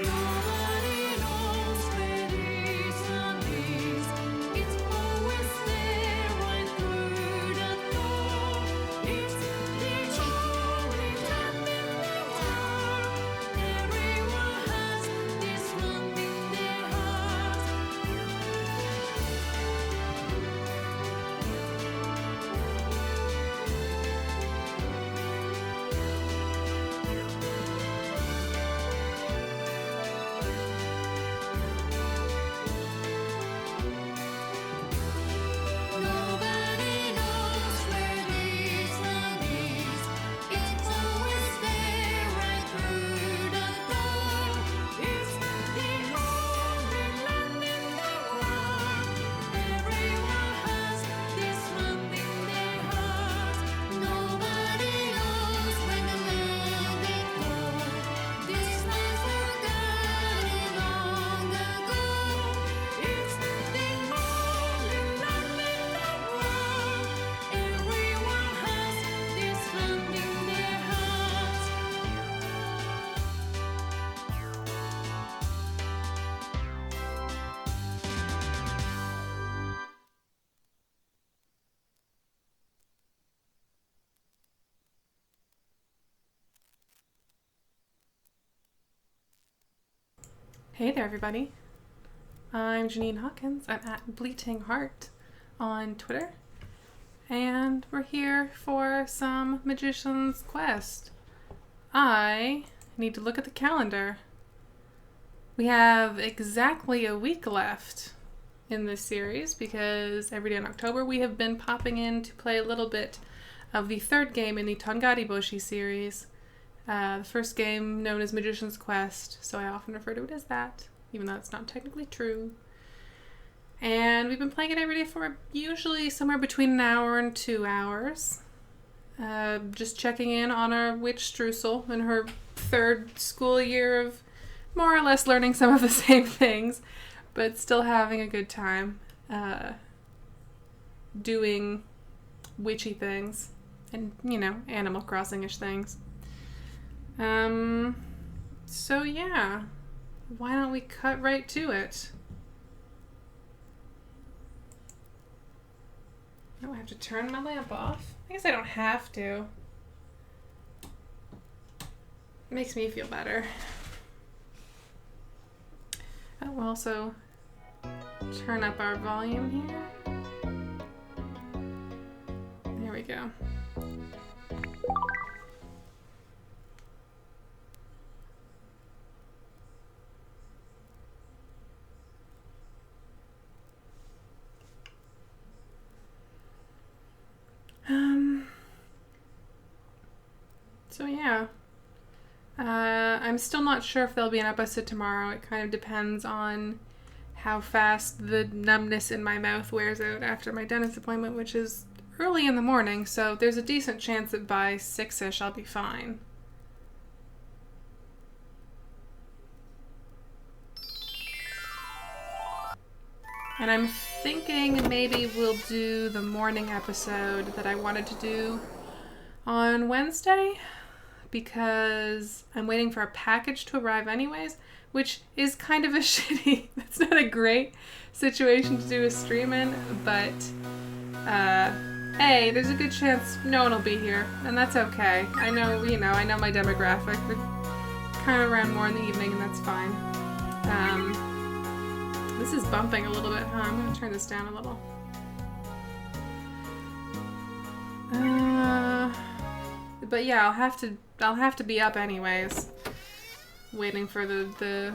Nobody knows where Hey there, everybody. I'm Janine Hawkins. I'm at Bleating Heart on Twitter. And we're here for some Magician's Quest. I need to look at the calendar. We have exactly a week left in this series because every day in October we have been popping in to play a little bit of the third game in the Tongari Boushi series. The first game known as Magician's Quest, so I often refer to it as that, even though it's not technically true. And we've been playing it every day for usually somewhere between an hour and 2 hours. Just checking in on our witch Streusel in her third school year of more or less learning some of the same things, but still having a good time doing witchy things and, Animal Crossing-ish things. So yeah, why don't we cut right to it? Oh, I have to turn my lamp off. I guess I don't have to. It makes me feel better. Oh, we'll also turn up our volume here. There we go. So yeah, I'm still not sure if there'll be an episode tomorrow. It kind of depends on how fast the numbness in my mouth wears out after my dentist appointment, which is early in the morning, so there's a decent chance that by 6-ish I'll be fine. And I'm thinking maybe we'll do the morning episode that I wanted to do on Wednesday, because I'm waiting for a package to arrive anyways, which is kind of a shitty, that's not a great situation to do a stream in, but hey, there's a good chance no one will be here, and that's okay. I know my demographic. We're kind of around more in the evening, and that's fine. This is bumping a little bit, huh? I'm gonna turn this down a little. But yeah, I'll have to be up anyways, waiting for the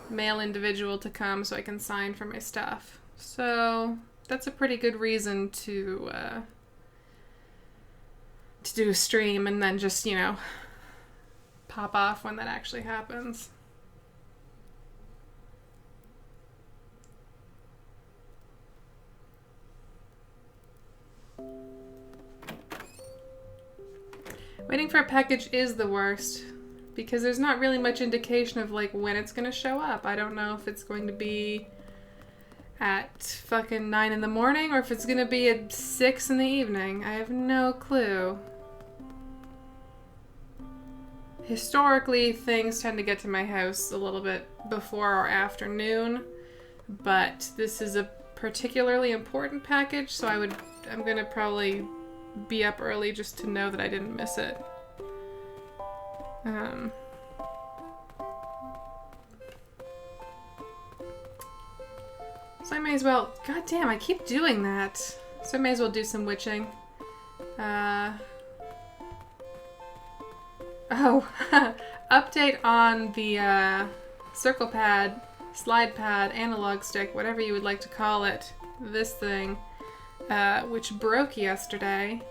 male individual to come so I can sign for my stuff. So that's a pretty good reason to do a stream and then just, pop off when that actually happens. Waiting for a package is the worst, because there's not really much indication of, when it's going to show up. I don't know if it's going to be at fucking 9 in the morning or if it's going to be at 6 in the evening. I have no clue. Historically, things tend to get to my house a little bit before or after noon, but this is a particularly important package, so I'm going to probably be up early just to know that I didn't miss it. So I may as well, god damn, I keep doing that. So I may as well do some witching. Update on the circle pad, slide pad, analog stick, whatever you would like to call it. This thing. Which broke yesterday.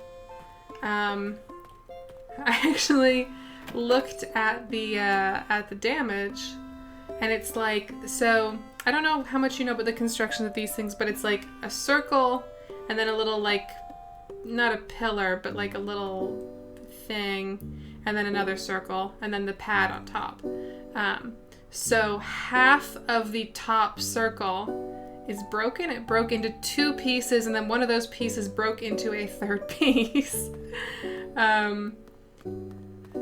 I actually looked at the damage, and it's so I don't know how much you know about the construction of these things, but it's like a circle and then a little not a pillar, but a little thing, and then another circle, and then the pad on top. So half of the top circle is broken. It broke into 2 pieces, and then one of those pieces broke into a third piece.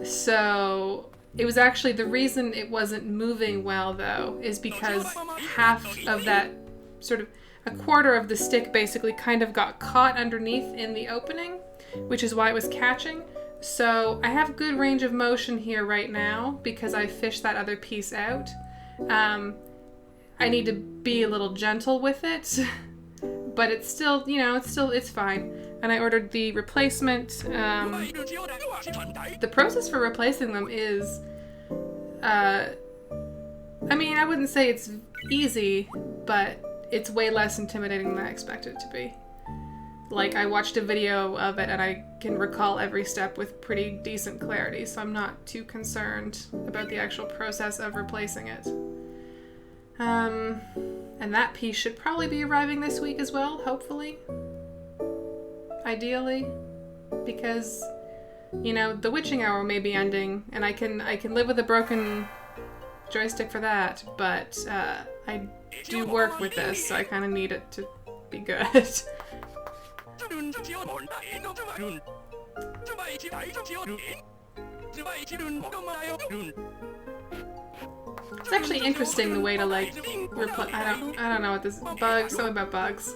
So it was actually, the reason it wasn't moving well though is because half of that, sort of a quarter of the stick basically kind of got caught underneath in the opening, which is why it was catching. So I have good range of motion here right now because I fished that other piece out. I need to be a little gentle with it, but it's still, you know, it's fine. And I ordered the replacement. The process for replacing them is, I mean, I wouldn't say it's easy, but it's way less intimidating than I expected it to be. Like, I watched a video of it and I can recall every step with pretty decent clarity, so I'm not too concerned about the actual process of replacing it. And that piece should probably be arriving this week as well, hopefully. Ideally. Because, you know, the witching hour may be ending, and I can live with a broken joystick for that, but I do work with this, so I kind of need it to be good. It's actually interesting the way to, like, I don't know what this bugs, something about bugs.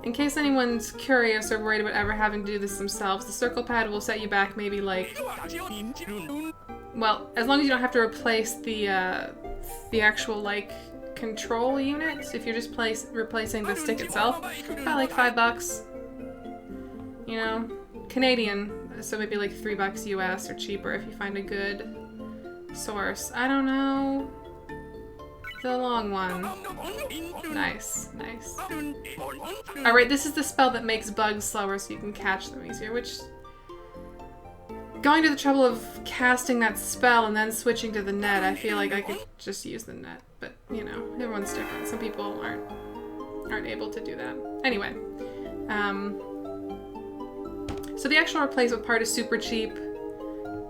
In case anyone's curious or worried about ever having to do this themselves, the circle pad will set you back maybe like, well, as long as you don't have to replace the actual, like, control unit. If you're just replacing the stick itself, about like $5, you know, Canadian, so maybe like $3 US or cheaper if you find a good source. I don't know. The long one. Nice, nice. Alright, this is the spell that makes bugs slower so you can catch them easier, which... Going to the trouble of casting that spell and then switching to the net, I feel like I could just use the net. But, you know, everyone's different. Some people aren't able to do that. Anyway. So the actual replacement part is super cheap.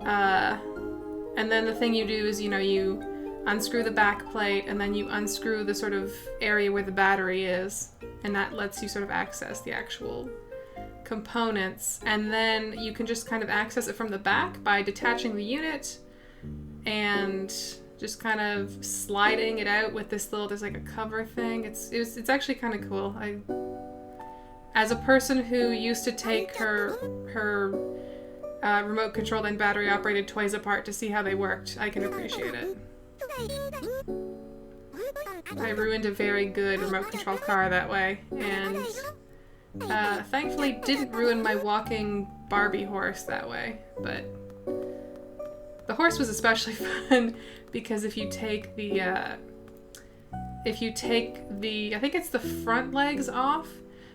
And then the thing you do is, you know, you unscrew the back plate and then you unscrew the sort of area where the battery is. And that lets you sort of access the actual components. And then you can just kind of access it from the back by detaching the unit and just kind of sliding it out with this little, there's like a cover thing. It's actually kind of cool. As a person who used to take her remote controlled and battery operated toys apart to see how they worked, I can appreciate it. I ruined a very good remote control car that way, and thankfully didn't ruin my walking Barbie horse that way, but the horse was especially fun because if you take the I think it's the front legs off,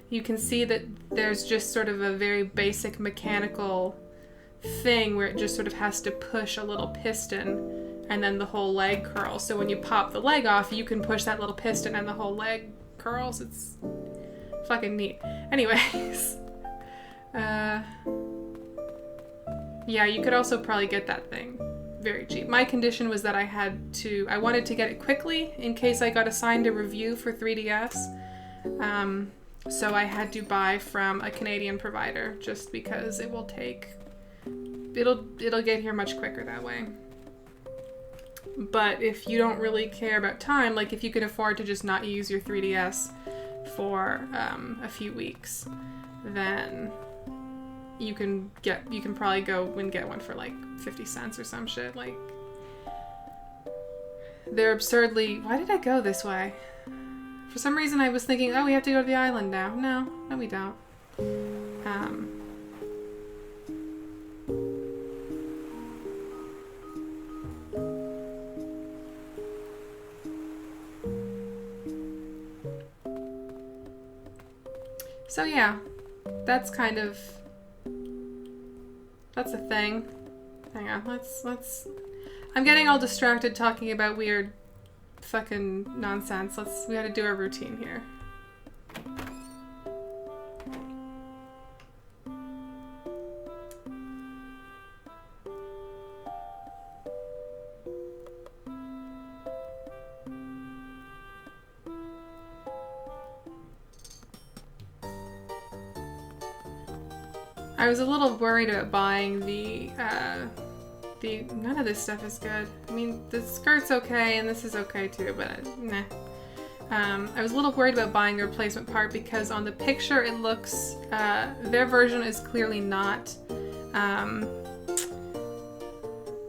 you can see that there's just sort of a very basic mechanical thing where it just sort of has to push a little piston and then the whole leg curls. So when you pop the leg off, you can push that little piston and the whole leg curls. It's fucking neat. Anyways, yeah, you could also probably get that thing very cheap. My condition was that I wanted to get it quickly in case I got assigned a review for 3DS. So I had to buy from a Canadian provider just because it'll get here much quicker that way. But if you don't really care about time, like if you can afford to just not use your 3DS for a few weeks, then you can probably go and get one for like 50 cents or some shit. Like, they're absurdly... Why did I go this way? For some reason I was thinking, oh, we have to go to the island now. No, we don't. So yeah, that's a thing. Hang on, let's... I'm getting all distracted talking about weird fucking nonsense. We gotta do our routine here. I was a little worried about buying none of this stuff is good. I mean, the skirt's okay, and this is okay too, but nah. I was a little worried about buying the replacement part because on the picture it looks, their version is clearly not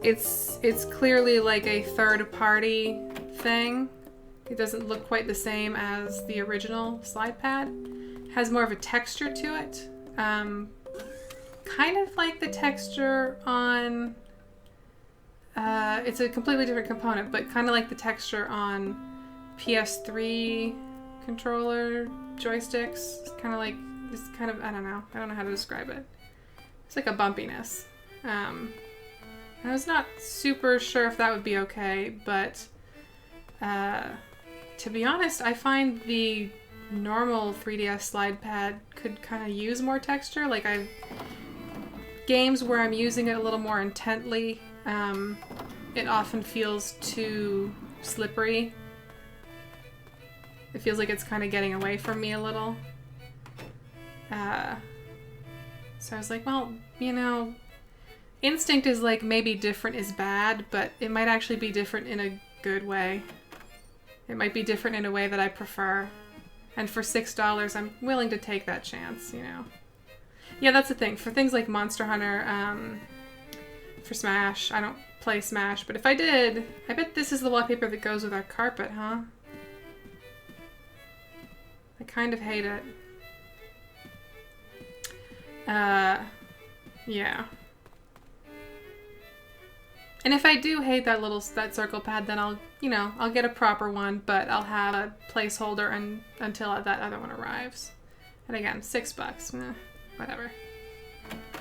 it's clearly like a third-party thing. It doesn't look quite the same as the original slide pad. It has more of a texture to it. Kind of like the texture on... it's a completely different component, but kind of like the texture on PS3 controller joysticks. It's kind of like, it's kind of, I don't know how to describe it. It's like a bumpiness. I was not super sure if that would be okay, but to be honest, I find the normal 3DS slide pad could kind of use more texture. Like games where I'm using it a little more intently, it often feels too slippery. It feels like it's kind of getting away from me a little. So I was like, well, you know, instinct is like maybe different is bad, but it might actually be different in a good way. It might be different in a way that I prefer. And for $6, I'm willing to take that chance, you know. Yeah, that's the thing. For things like Monster Hunter, for Smash, I don't play Smash, but if I did, I bet this is the wallpaper that goes with our carpet, huh? I kind of hate it. Yeah. And if I do hate that circle pad, then I'll get a proper one, but I'll have a placeholder until that other one arrives. And again, $6. Whatever.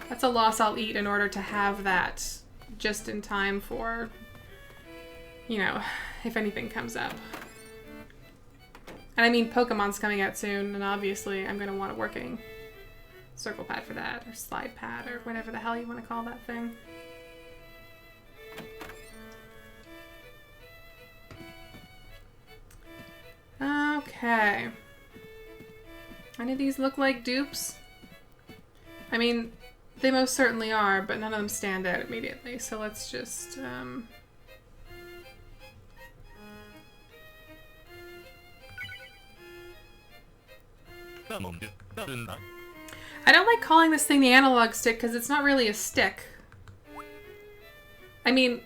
That's a loss I'll eat in order to have that just in time for, you know, if anything comes up. And I mean, Pokemon's coming out soon, and obviously I'm going to want a working circle pad for that, or slide pad, or whatever the hell you want to call that thing. Okay. Any of these look like dupes? I mean, they most certainly are, but none of them stand out immediately, so let's just, I don't like calling this thing the analog stick because it's not really a stick. I mean,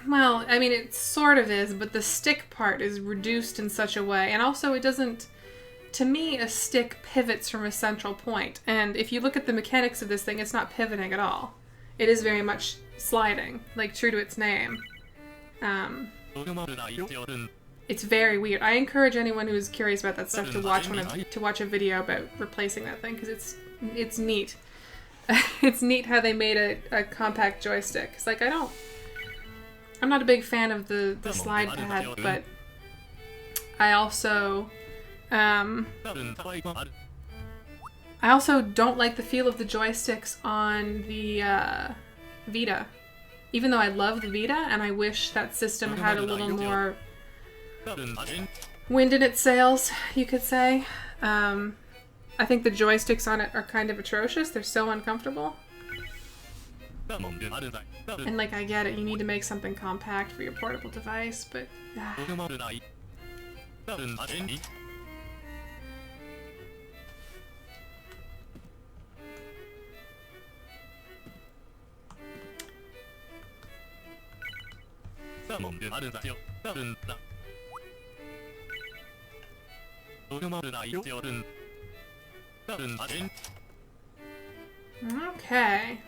well, I mean, it sort of is, but the stick part is reduced in such a way. And also it doesn't, to me, a stick pivots from a central point. And if you look at the mechanics of this thing, it's not pivoting at all. It is very much sliding, like true to its name. It's very weird. I encourage anyone who is curious about that stuff to watch a video about replacing that thing, because it's neat. It's neat how they made a compact joystick. It's like, I'm not a big fan of the slide pad, but I also don't like the feel of the joysticks on the Vita. Even though I love the Vita, and I wish that system had a little more wind in its sails, you could say. I think the joysticks on it are kind of atrocious. They're so uncomfortable. And like, I get it, you need to make something compact for your portable device, but... Okay.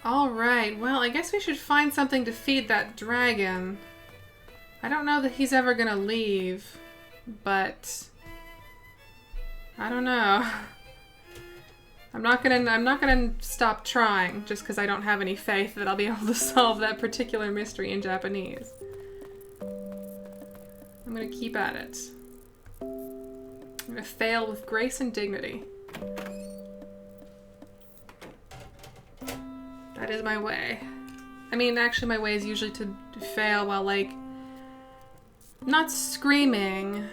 Alright, well, I guess we should find something to feed that dragon. I don't know that he's ever gonna leave, but... I don't know. I'm not gonna stop trying just because I don't have any faith that I'll be able to solve that particular mystery in Japanese. I'm gonna keep at it. I'm gonna fail with grace and dignity. That is my way. I mean, actually my way is usually to fail while, like, not screaming,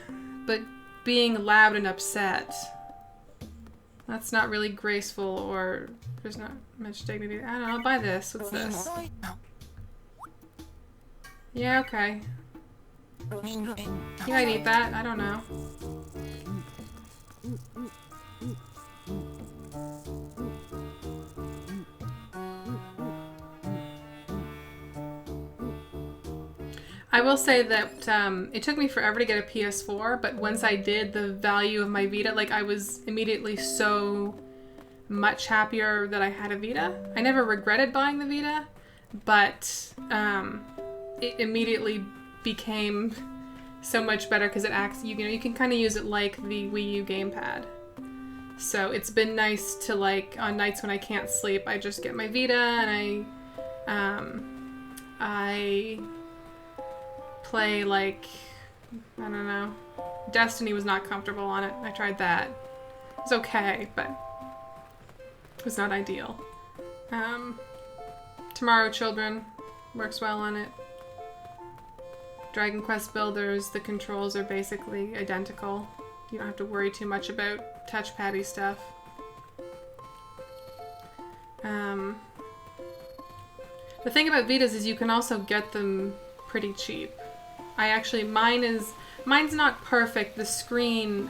but being loud and upset. That's not really graceful, or there's not much dignity. I don't know, I'll buy this. What's this? Yeah, okay. You might eat that, I don't know. I will say that it took me forever to get a PS4, but once I did, the value of my Vita, like, I was immediately so much happier that I had a Vita. I never regretted buying the Vita, but it immediately became so much better because it acts, you know, you can kind of use it like the Wii U gamepad. So it's been nice to, like, on nights when I can't sleep, I just get my Vita and I play, like, I don't know. Destiny was not comfortable on it. I tried that. It was okay, but it was not ideal. Tomorrow Children works well on it. Dragon Quest Builders, the controls are basically identical. You don't have to worry too much about touchpad-y stuff. The thing about Vitas is you can also get them pretty cheap. Mine's not perfect. The screen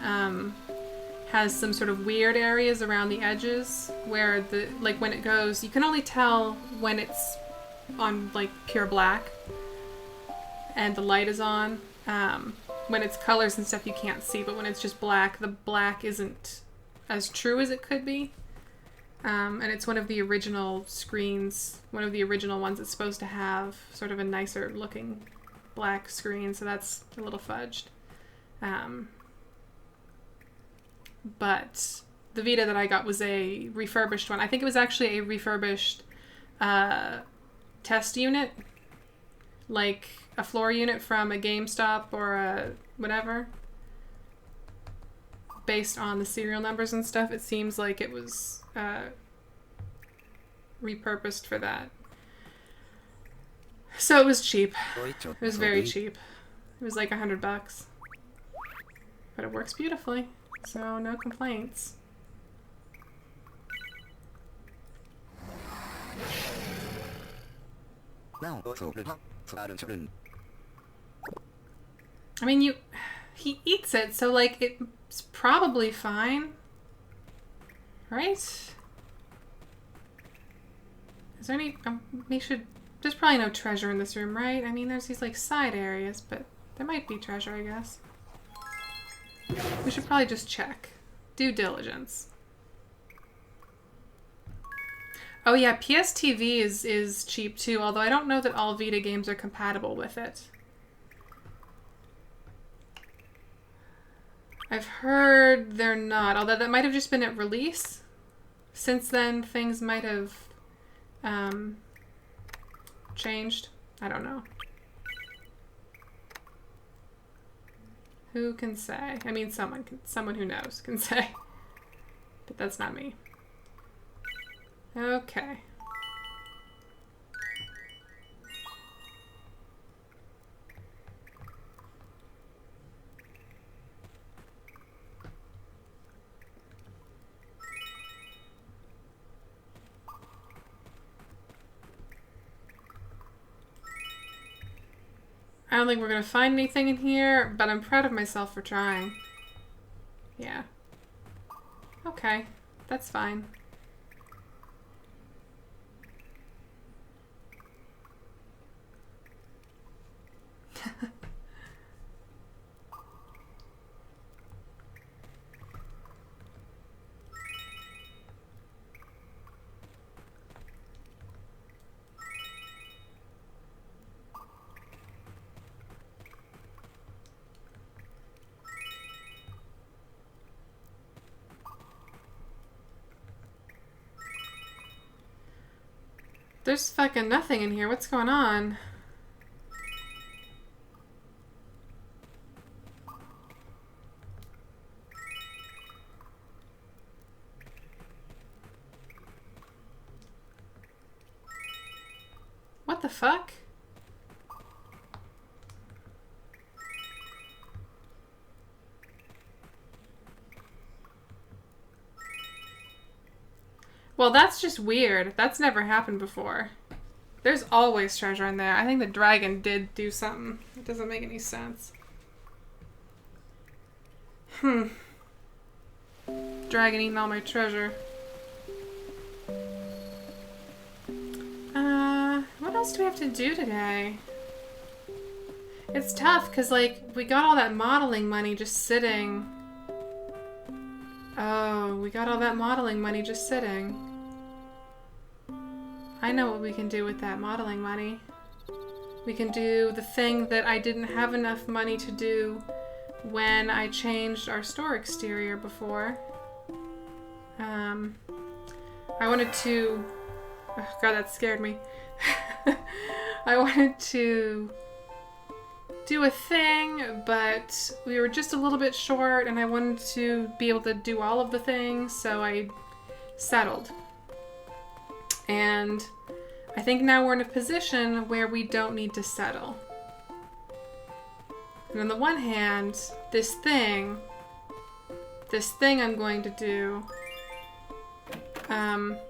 has some sort of weird areas around the edges where like when it goes, you can only tell when it's on, like, pure black and the light is on. When it's colors and stuff you can't see, but when it's just black, the black isn't as true as it could be. And it's one of the original screens, one of the original ones that's supposed to have sort of a nicer looking black screen, so that's a little fudged. But the Vita that I got was a refurbished one. I think it was actually a refurbished test unit, like a floor unit from a GameStop or a whatever. Based on the serial numbers and stuff, it seems like it was repurposed for that. So it was cheap. It was very cheap. It was like $100. But it works beautifully, so no complaints. I mean, he eats it, so, like, it's probably fine. Right? Is there any... there's probably no treasure in this room, right? I mean, there's these, like, side areas, but there might be treasure, I guess. We should probably just check. Due diligence. Oh yeah, PSTV is cheap too, although I don't know that all Vita games are compatible with it. I've heard they're not, although that might have just been at release. Since then, things might have changed. I don't know. Who can say? I mean, someone who knows can say. But that's not me. Okay. I don't think we're gonna find anything in here, but I'm proud of myself for trying. Yeah. Okay, that's fine. There's fucking nothing in here. What's going on? What What the fuck? Well, that's just weird. That's never happened before. There's always treasure in there. I think the dragon did do something. It doesn't make any sense. Dragon eating all my treasure. What else do we have to do today? It's tough because, like, we got all that modeling money just sitting. Oh, we got all that modeling money just sitting. I know what we can do with that modeling money. We can do the thing that I didn't have enough money to do when I changed our store exterior before. I wanted to... Oh god, that scared me. I wanted to do a thing, but we were just a little bit short and I wanted to be able to do all of the things, so I settled. And I think now we're in a position where we don't need to settle. And on the one hand, this thing I'm going to do,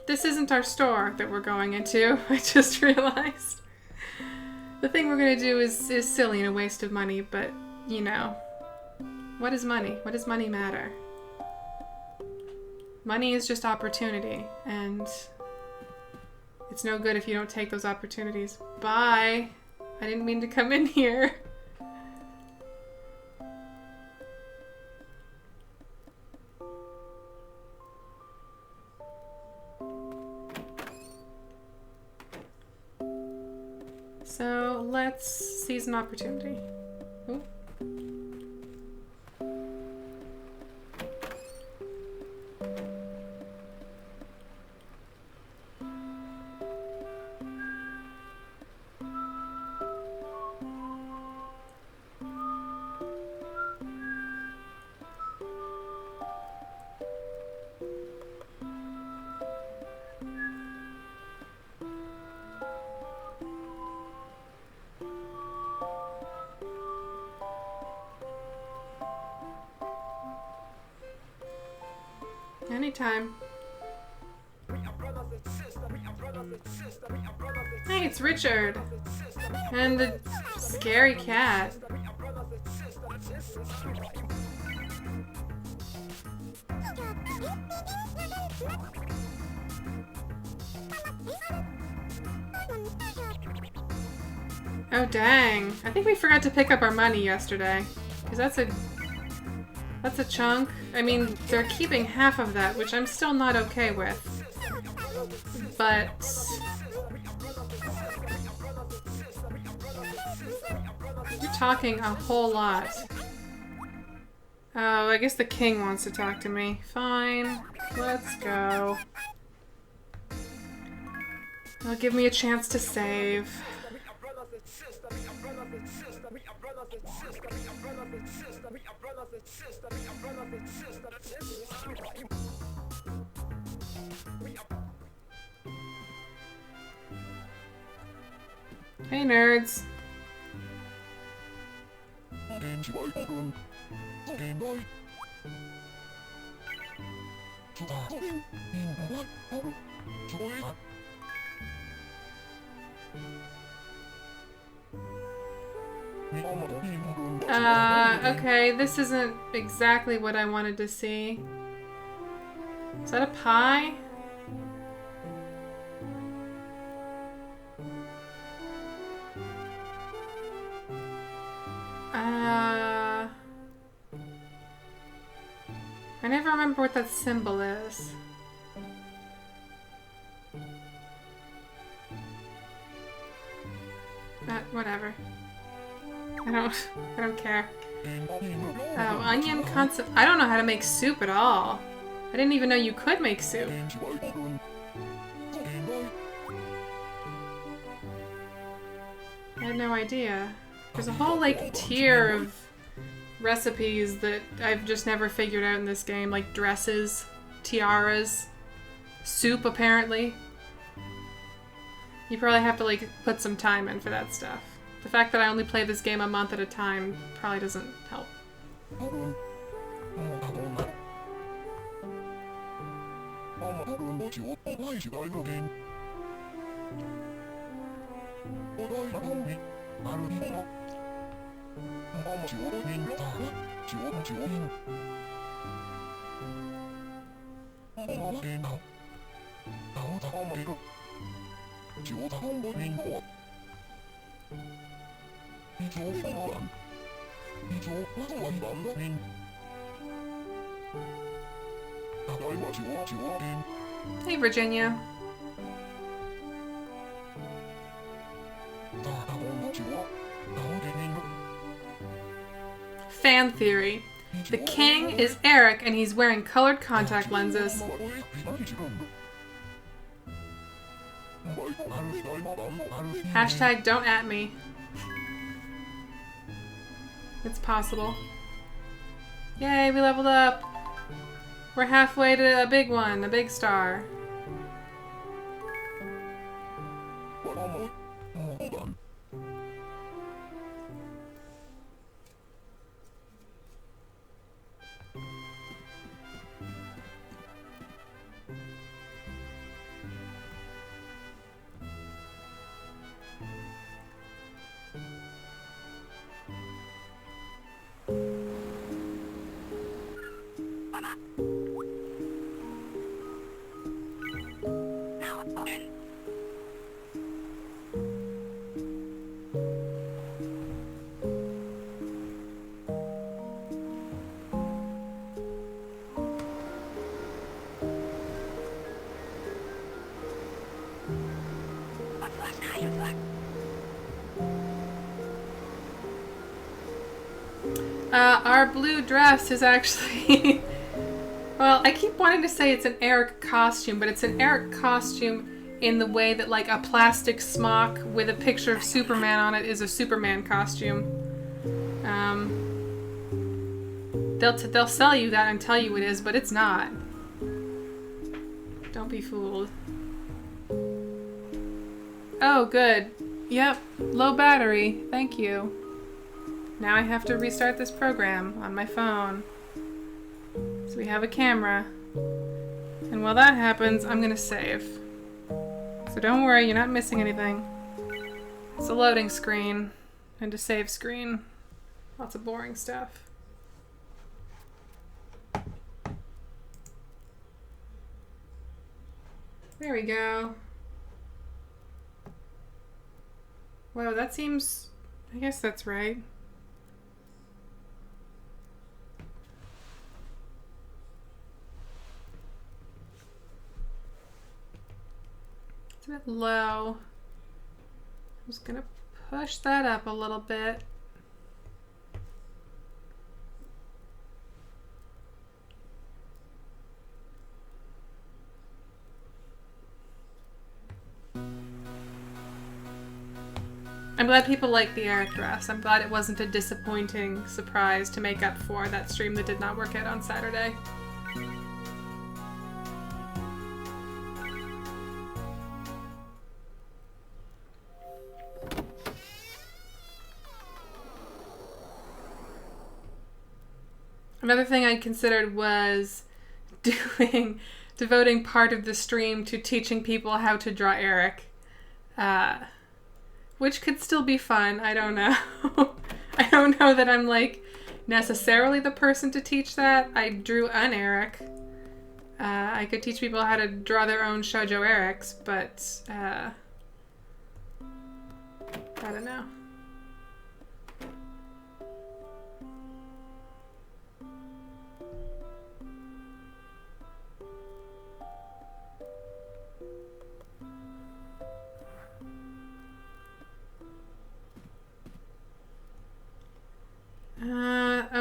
this isn't our store that we're going into, I just realized. The thing we're going to do is silly and a waste of money, but, you know, what is money? What does money matter? Money is just opportunity, and it's no good if you don't take those opportunities. Bye! I didn't mean to come in here. So let's seize an opportunity. Ooh. Anytime. Hey, it's Richard. And the scary cat. Oh dang. I think we forgot to pick up our money yesterday. Because that's a chunk. I mean, they're keeping half of that, which I'm still not okay with. But you're talking a whole lot. Oh, I guess the king wants to talk to me. Fine. Let's go. It'll give me a chance to save. Hey, nerds. Okay, this isn't exactly what I wanted to see. Is that a pie? I never remember what that symbol is. Whatever. I don't care. Oh, onion concept. I don't know how to make soup at all. I didn't even know you could make soup. I had no idea. There's a whole, like, tier of recipes that I've just never figured out in this game. Like dresses, tiaras, soup, apparently. You probably have to, like, put some time in for that stuff. The fact that I only play this game a month at a time probably doesn't help. Hey, Virginia. Fan theory. The king is Eric and he's wearing colored contact lenses. Hashtag don't at me. It's possible. Yay, we leveled up. We're halfway to a big one, a big star. Our blue dress is actually... well, I keep wanting to say it's an Eric costume, but it's an Eric costume in the way that, like, a plastic smock with a picture of Superman on it is a Superman costume. They'll sell you that and tell you it is, but it's not. Don't be fooled. Oh, good. Yep, low battery. Thank you. Now I have to restart this program on my phone. So we have a camera. And while that happens, I'm gonna save. So don't worry, you're not missing anything. It's a loading screen and a save screen. Lots of boring stuff. There we go. Wow, that seems... I guess that's right. It's a bit low. I'm just gonna push that up a little bit. I'm glad people like the Eric dress. I'm glad it wasn't a disappointing surprise to make up for that stream that did not work out on Saturday. Another thing I considered was devoting part of the stream to teaching people how to draw Eric. Which could still be fun. I don't know. I don't know that I'm, like, necessarily the person to teach that. I drew an Eric. I could teach people how to draw their own shoujo Erics, but I don't know.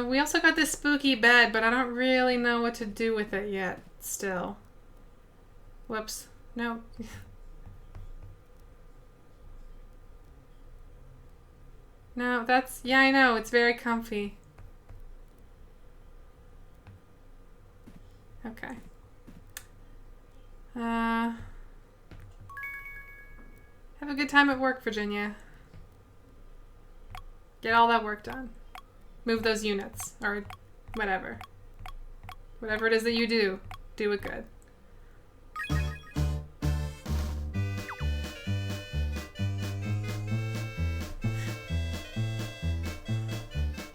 We also got this spooky bed, but I don't really know what to do with it yet, still. Whoops. No. No, that's... Yeah, I know. It's very comfy. Okay. Have a good time at work, Virginia. Get all that work done. Move those units, or whatever. Whatever it is that you do, do it good.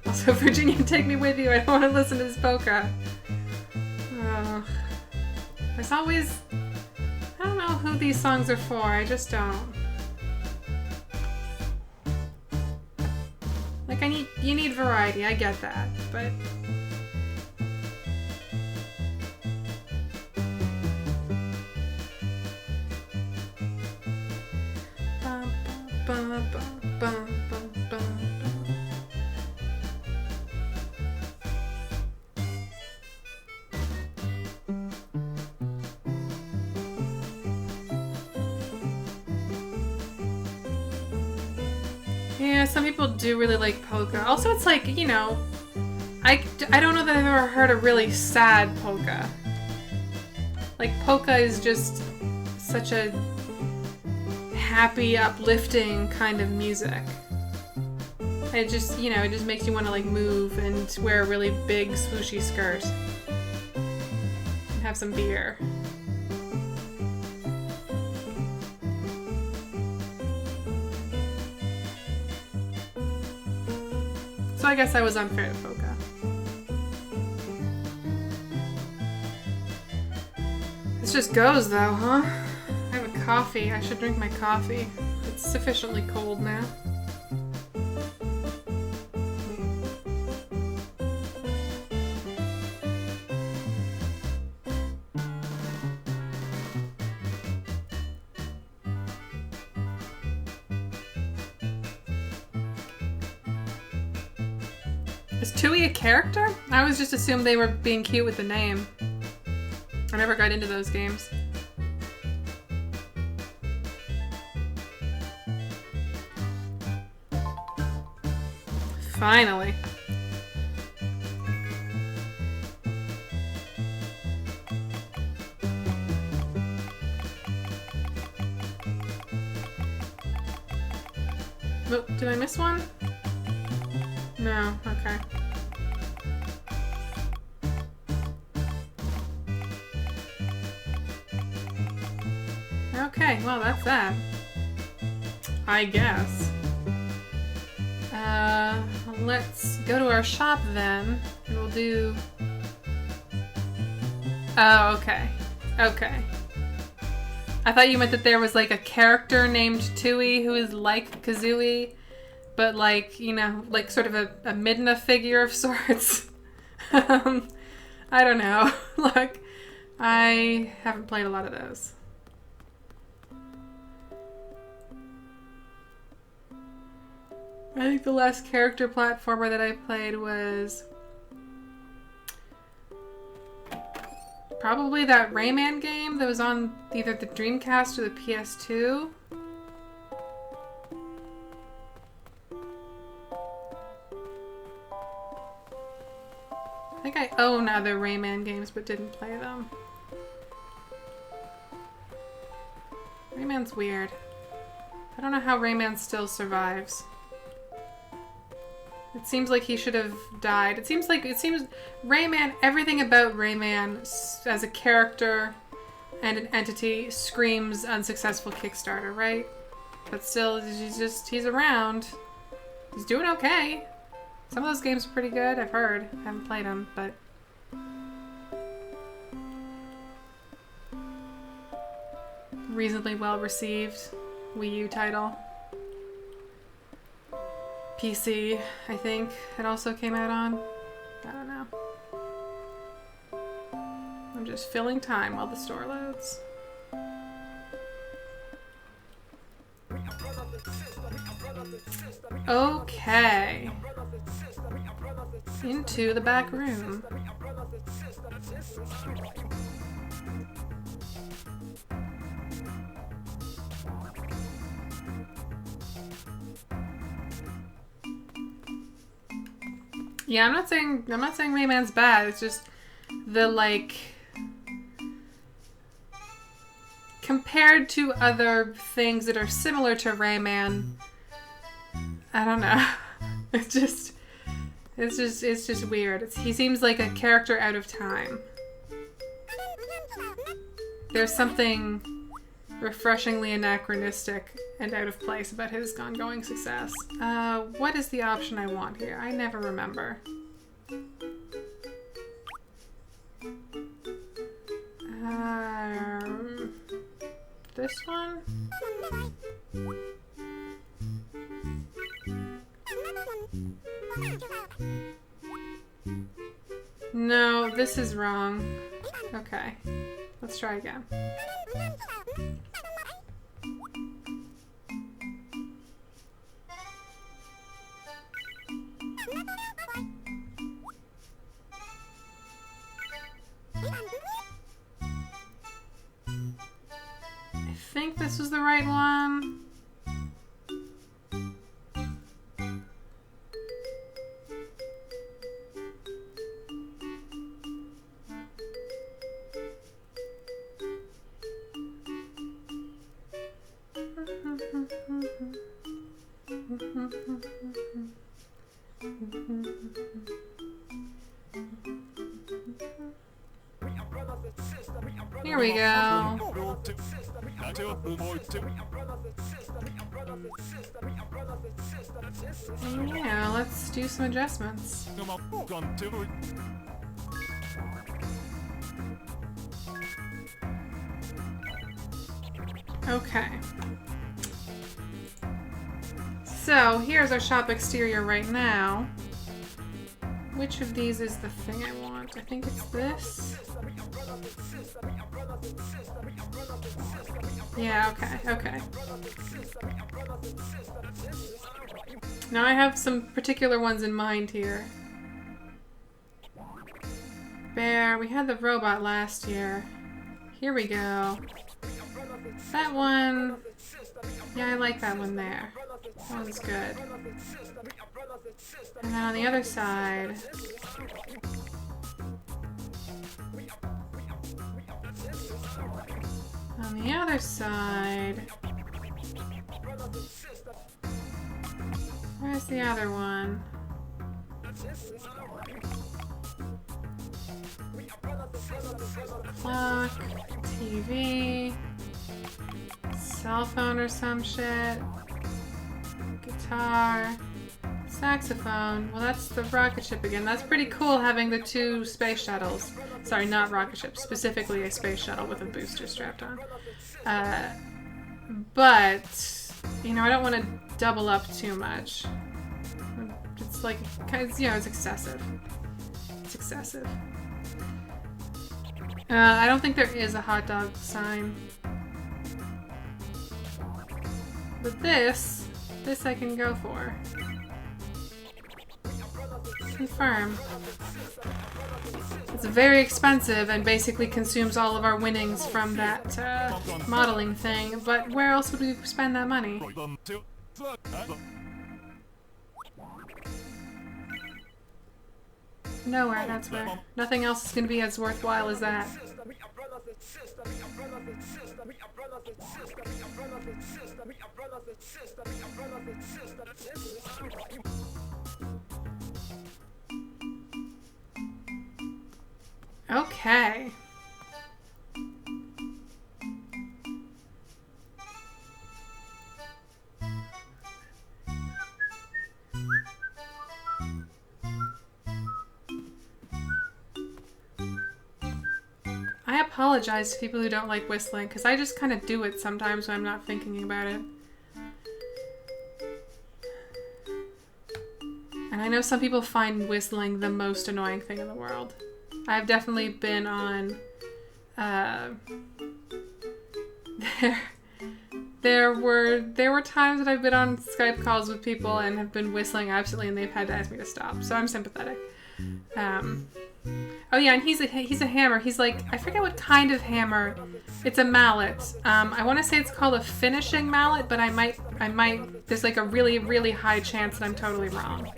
Also, Virginia, take me with you. I don't want to listen to this polka. There's always... I don't know who these songs are for. I just don't. Like, you need variety. I get that, but... Yeah, some people do really like polka. Also, it's like, you know, I don't know that I've ever heard a really sad polka. Like, polka is just such a happy, uplifting kind of music. It just, you know, it just makes you want to, like, move and wear a really big swooshy skirt. And have some beer. So I guess I was unfair to polka. This just goes though, huh? I have a coffee. I should drink my coffee. It's sufficiently cold now. Is Tui a character? I always just assumed they were being cute with the name. I never got into those games. Finally. Oh, did I miss one? No, okay. Okay, well, that's that. I guess. Let's go to our shop then. And we'll do... Oh, okay. Okay. I thought you meant that there was like a character named Tui who is like Kazooie, but like, you know, like sort of a Midna figure of sorts. I don't know. Look, I haven't played a lot of those. I think the last character platformer that I played was probably that Rayman game that was on either the Dreamcast or the PS2. I think I own other Rayman games but didn't play them. Rayman's weird. I don't know how Rayman still survives. It seems like he should have died. It seems Rayman, everything about Rayman as a character and an entity screams unsuccessful Kickstarter, right? But still, he's around. He's doing okay. Some of those games are pretty good, I've heard. I haven't played them, but... reasonably well received Wii U title. PC, I think, it also came out on. I don't know. I'm just filling time while the store loads. Okay. Into the back room. Yeah, I'm not saying Rayman's bad. It's just the like compared to other things that are similar to Rayman, I don't know. It's just weird. He seems like a character out of time. There's something refreshingly anachronistic and out of place about his ongoing success. What is the option I want here? I never remember. This one? No, this is wrong. Okay, let's try again. I think this was the right one. Here we go. Yeah, let's do some adjustments. Okay. So, here's our shop exterior right now. Which of these is the thing I want? I think it's this. Yeah, okay. Now I have some particular ones in mind here. Bear, we had the robot last year. Here we go. That one, yeah, I like that one there. That one's good. And then on the other side, where's the other one? Clock, TV, cell phone or some shit, guitar, saxophone. Well, that's the rocket ship again. That's pretty cool having the two space shuttles. Sorry, not rocket ship, specifically a space shuttle with a booster strapped on. But, you know, I don't want to double up too much. It's like, you know, it's excessive. It's excessive. I don't think there is a hot dog sign. But this I can go for. Confirm. It's very expensive and basically consumes all of our winnings from that modeling thing, but where else would we spend that money? Nowhere, that's where. Nothing else is going to be as worthwhile as that. Okay. I apologize to people who don't like whistling, because I just kind of do it sometimes when I'm not thinking about it. And I know some people find whistling the most annoying thing in the world. I've definitely been on, there were times that I've been on Skype calls with people and have been whistling absolutely and they've had to ask me to stop, so I'm sympathetic. Oh yeah, and he's a hammer. He's like, I forget what kind of hammer. It's a mallet. I want to say it's called a finishing mallet, but I might, there's like a really, really high chance that I'm totally wrong.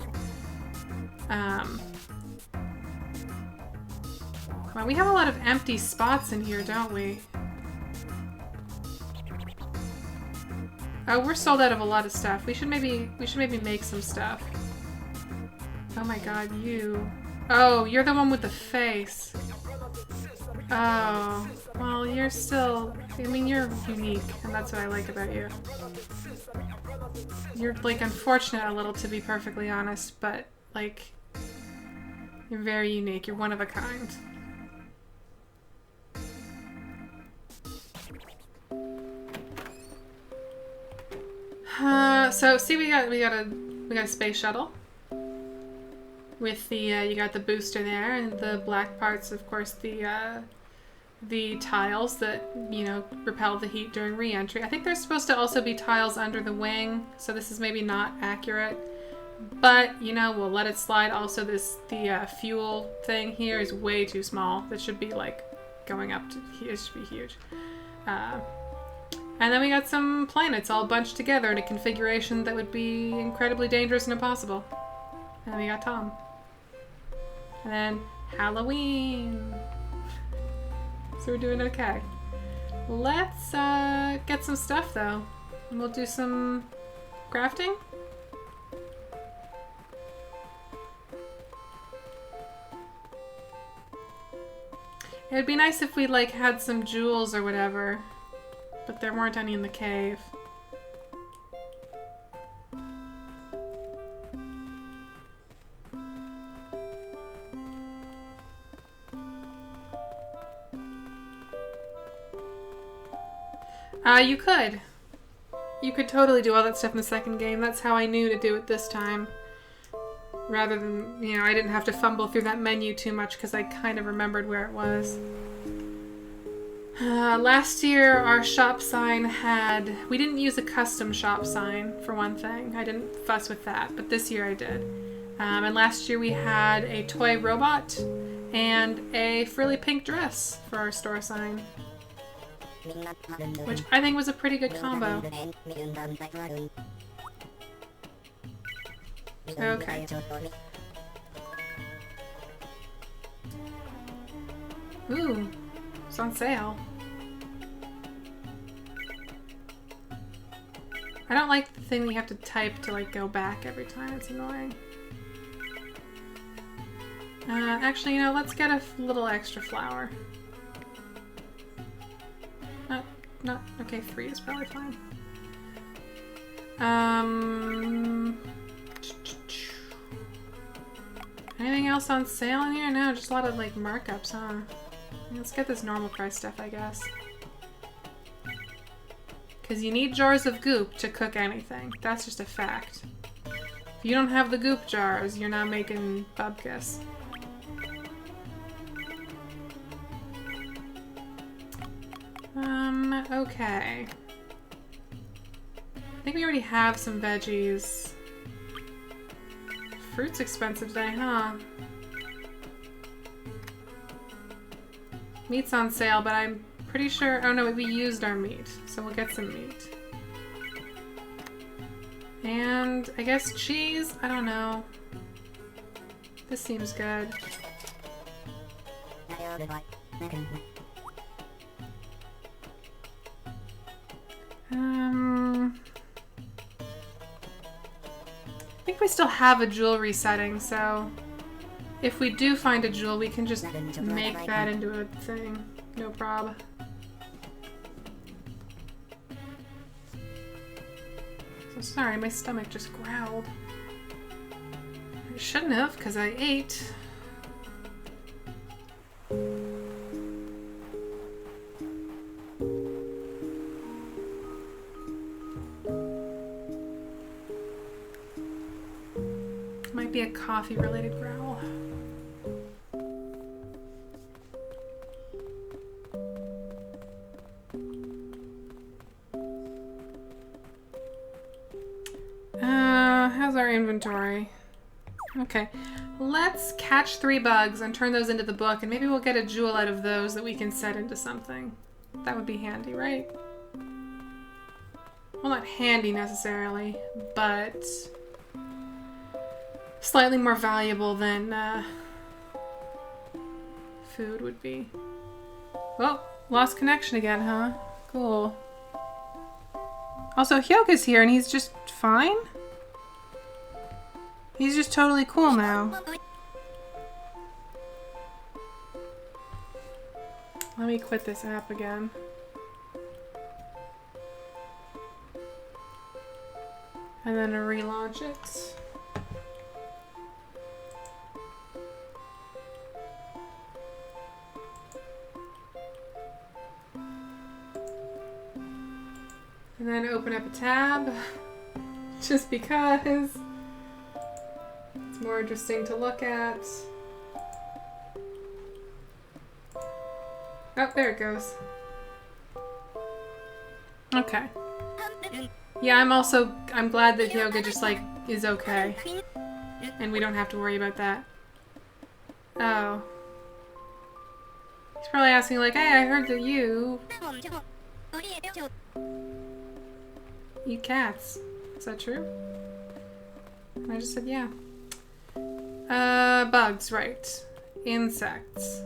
Well, we have a lot of empty spots in here, don't we? Oh, we're sold out of a lot of stuff. We should maybe make some stuff. Oh my god, you. Oh, you're the one with the face. Oh, well, you're still, I mean, you're unique, and that's what I like about you. You're, like, unfortunate a little, to be perfectly honest, but, like, you're very unique. You're one of a kind. So see, we got a space shuttle with the you got the booster there, and the black parts, of course, the tiles that, you know, repel the heat during re-entry. I think there's supposed to also be tiles under the wing, so this is maybe not accurate, but you know, we'll let it slide. Also, the fuel thing here is way too small. That should be like going up to here. It should be huge. And then we got some planets all bunched together in a configuration that would be incredibly dangerous and impossible. And then we got Tom. And then Halloween. So we're doing okay. Let's get some stuff though. And we'll do some crafting. It would be nice if we like had some jewels or whatever. But there weren't any in the cave. You could. You could totally do all that stuff in the second game. That's how I knew to do it this time. Rather than, you know, I didn't have to fumble through that menu too much because I kind of remembered where it was. Last year, our shop sign had... We didn't use a custom shop sign, for one thing. I didn't fuss with that, but this year I did. And last year we had a toy robot and a frilly pink dress for our store sign. Which I think was a pretty good combo. Okay. Ooh, it's on sale. I don't like the thing that you have to type to like go back every time. It's annoying. Actually, you know, let's get a little extra flour. Not okay. 3 is probably fine. Anything else on sale in here? No, just a lot of like markups, huh? Let's get this normal price stuff, I guess. Because you need jars of goop to cook anything. That's just a fact. If you don't have the goop jars, you're not making bubkus. Okay. I think we already have some veggies. Fruit's expensive today, huh? Meat's on sale, but I'm pretty sure... Oh no, we used our meat, so we'll get some meat. And I guess cheese? I don't know. This seems good. I think we still have a jewelry setting, so if we do find a jewel, we can just make that into a thing. No prob. So sorry, my stomach just growled. I shouldn't have, because I ate. Might be a coffee-related growl. How's our inventory? Okay, let's catch 3 bugs and turn those into the book, and maybe we'll get a jewel out of those that we can set into something. That would be handy, right? Well, not handy necessarily, but slightly more valuable than food would be. Well, lost connection again, huh? Cool. Also, Hyoga's here and he's just fine. He's just totally cool now. Let me quit this app again. And then relaunch it. And then open up a tab, just because it's more interesting to look at. Oh, there it goes. Okay. Yeah, I'm glad that Hyoga just, like, is okay. And we don't have to worry about that. Oh. He's probably asking, like, hey, I heard that you eat cats. Is that true? I just said yeah. Bugs, right. Insects.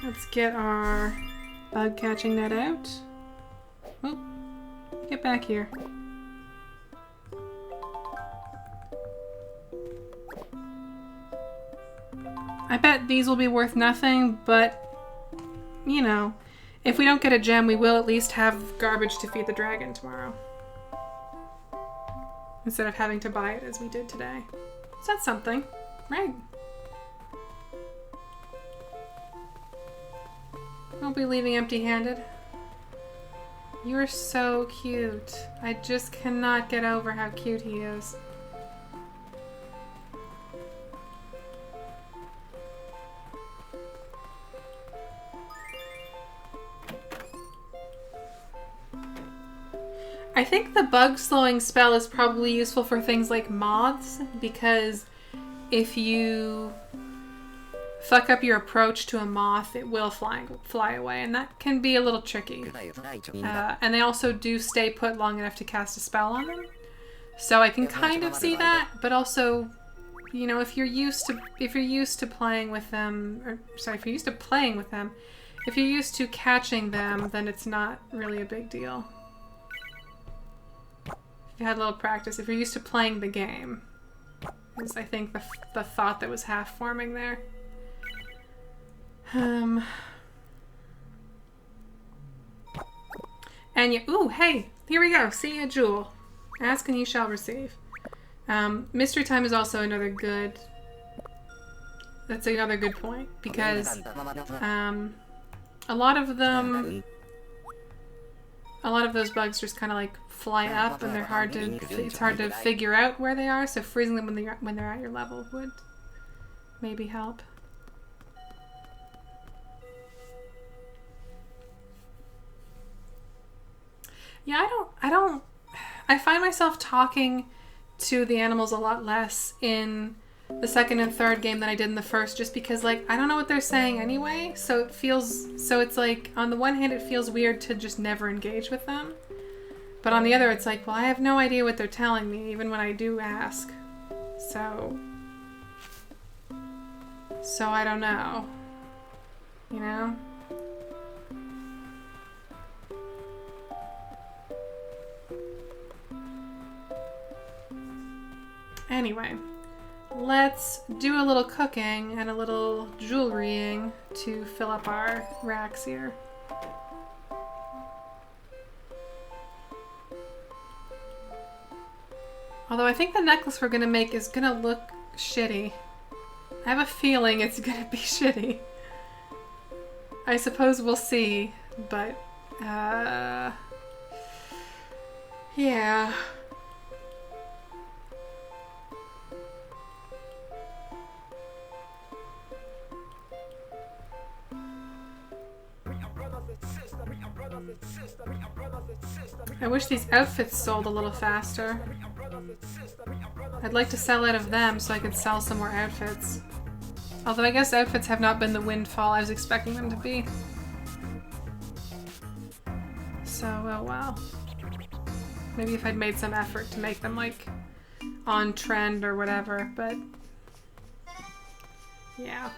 Let's get our bug catching net out. Oh, get back here. I bet these will be worth nothing, but, you know, if we don't get a gem, we will at least have garbage to feed the dragon tomorrow. Instead of having to buy it as we did today. So that's something, right? Won't be leaving empty-handed. You're so cute. I just cannot get over how cute he is. I think the bug slowing spell is probably useful for things like moths, because if you fuck up your approach to a moth, it will fly away, and that can be a little tricky. And they also do stay put long enough to cast a spell on them. So I can kind of see that, but also, you know, if you're used to playing with them, if you're used to catching them, then it's not really a big deal. If you had a little practice, if you're used to playing the game, is I think the thought that was half forming there. And you, ooh, hey, here we go. See a jewel. Ask and you shall receive. Mystery time is also another good. That's another good point, because a lot of those bugs just kind of like fly up, and they're hard to. It's hard to figure out where they are. So freezing them when they're at your level would maybe help. Yeah, I find myself talking to the animals a lot less in the second and third game than I did in the first, just because, like, I don't know what they're saying anyway, so it's like, on the one hand, it feels weird to just never engage with them, but on the other, it's like, well, I have no idea what they're telling me, even when I do ask, so I don't know, you know? Anyway, let's do a little cooking and a little jewelrying to fill up our racks here. Although I think the necklace we're gonna make is gonna look shitty. I have a feeling it's gonna be shitty. I suppose we'll see, but yeah. I wish these outfits sold a little faster. I'd like to sell out of them so I could sell some more outfits. Although I guess outfits have not been the windfall I was expecting them to be. So, oh well. Maybe if I'd made some effort to make them, like, on trend or whatever, but yeah.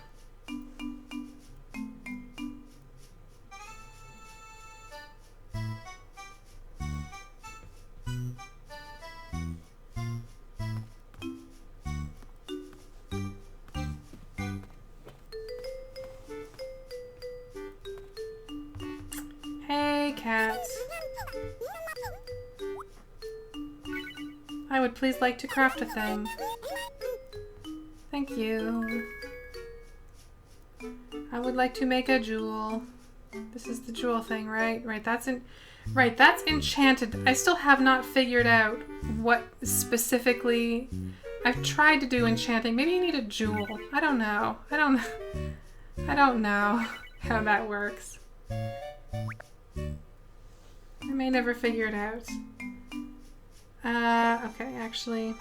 cat. I would please like to craft a thing. Thank you. I would like to make a jewel. This is the jewel thing, right? Right, that's enchanted. I still have not figured out what specifically. I've tried to do enchanting. Maybe you need a jewel. I don't know. I don't know how that works. I may never figure it out. Okay, actually,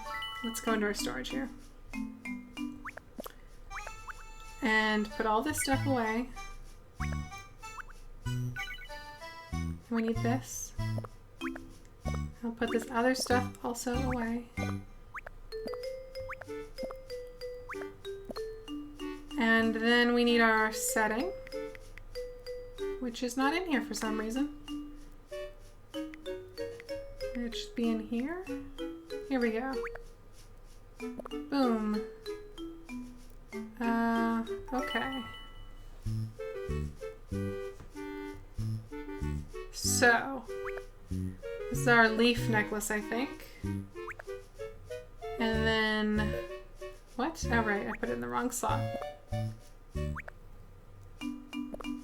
let's go into our storage here. And put all this stuff away. We need this. I'll put this other stuff also away. And then we need our setting, which is not in here for some reason. It should be in here. Here we go. Boom. Okay. So, this is our leaf necklace, I think. And then, what? Oh, right, I put it in the wrong slot.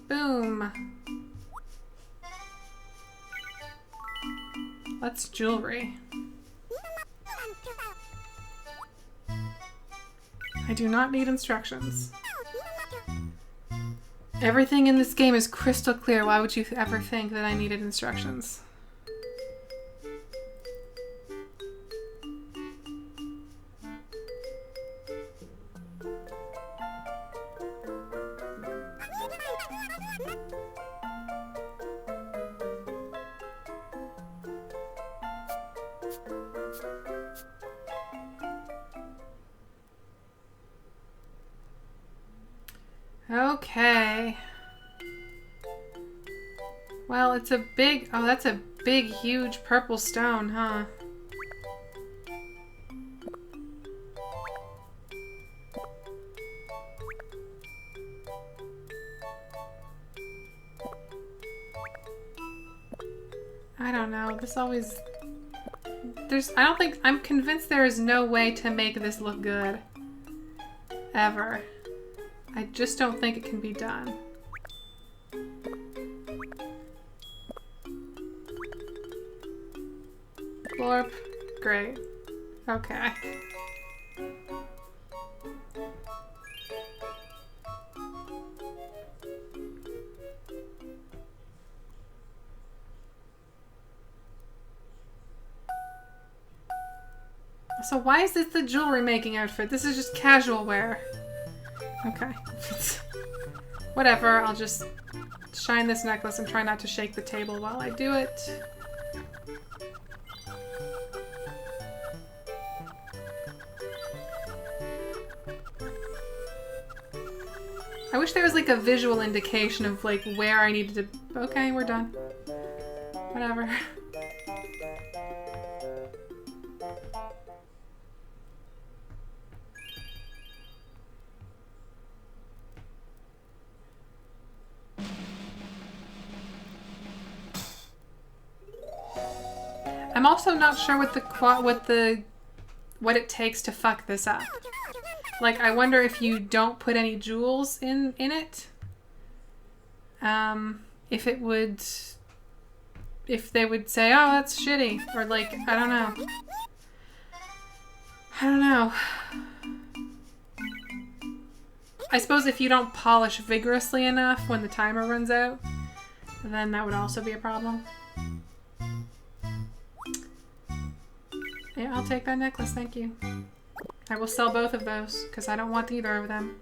Boom. That's jewelry. I do not need instructions. Everything in this game is crystal clear. Why would you ever think that I needed instructions? Okay. Well, it's a big... Oh, that's a big, huge purple stone, huh? I don't know. This always... I don't think... I'm convinced there is no way to make this look good. Ever. I just don't think it can be done. Glorp. Great. Okay. So why is this the jewelry making outfit? This is just casual wear. Okay. Whatever, I'll just shine this necklace and try not to shake the table while I do it. I wish there was like a visual indication of like where I needed to... Okay, we're done. Whatever. I'm also not sure what it takes to fuck this up. Like, I wonder if you don't put any jewels in it. If they would say, oh, that's shitty. Or like, I don't know. I don't know. I suppose if you don't polish vigorously enough when the timer runs out, then that would also be a problem. Yeah, I'll take that necklace, thank you. I will sell both of those, because I don't want either of them.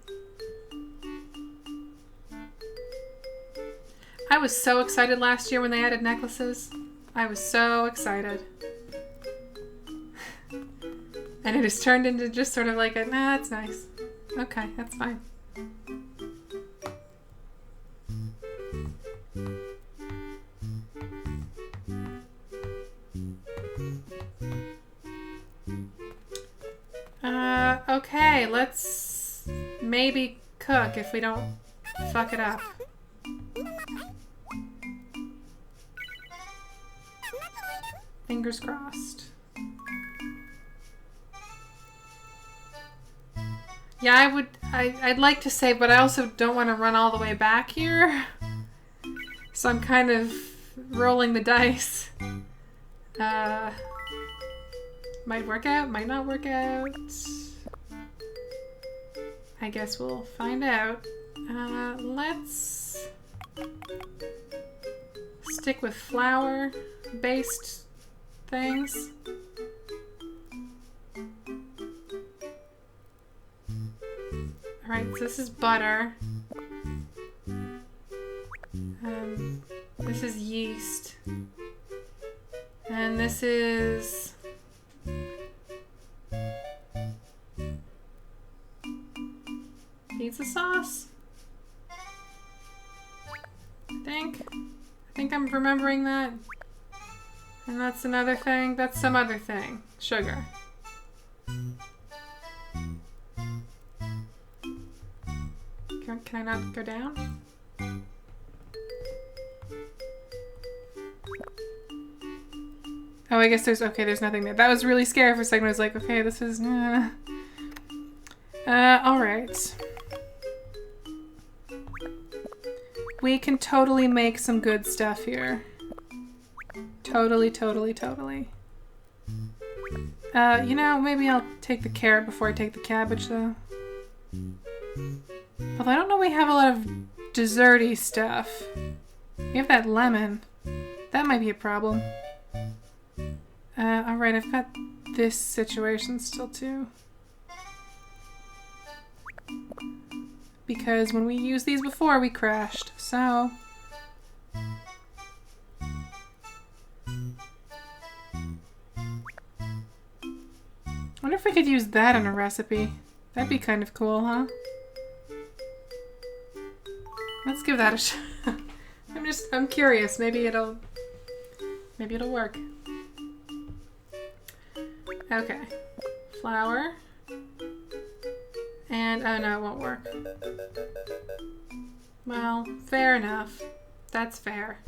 I was so excited last year when they added necklaces. I was so excited. And it has turned into just sort of like a, nah, that's nice. Okay, that's fine. Okay, let's maybe cook if we don't fuck it up. Fingers crossed. Yeah, I'd like to say, but I also don't want to run all the way back here. So I'm kind of rolling the dice. Might work out, might not work out. I guess we'll find out. Let's stick with flour-based things. Alright, so this is butter. This is yeast. And this is... pizza sauce? I think I'm remembering that. And that's another thing. That's some other thing. Sugar. Can I not go down? Oh, I guess there's nothing there. That was really scary for a second. I was like, okay, this is... alright. We can totally make some good stuff here. Totally. You know, maybe I'll take the carrot before I take the cabbage, though. Although I don't know we have a lot of desserty stuff. We have that lemon. That might be a problem. Alright, I've got this situation still, too. Because when we used these before, we crashed, so... I wonder if we could use that in a recipe. That'd be kind of cool, huh? Let's give that a shot. I'm curious. Maybe it'll work. Okay. Flour. And, oh no, it won't work. Well, fair enough. That's fair.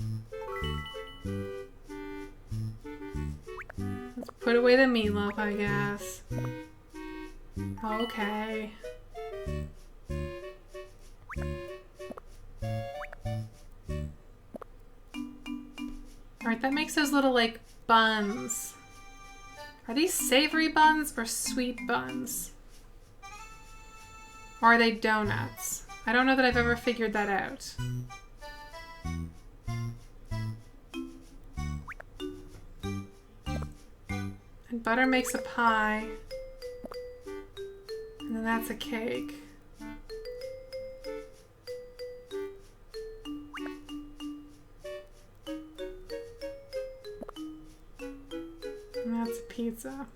Let's put away the meatloaf, I guess. Okay. Alright, that makes those little, like, buns. Are these savory buns or sweet buns? Or are they donuts? I don't know that I've ever figured that out. And butter makes a pie. And then that's a cake. And that's a pizza.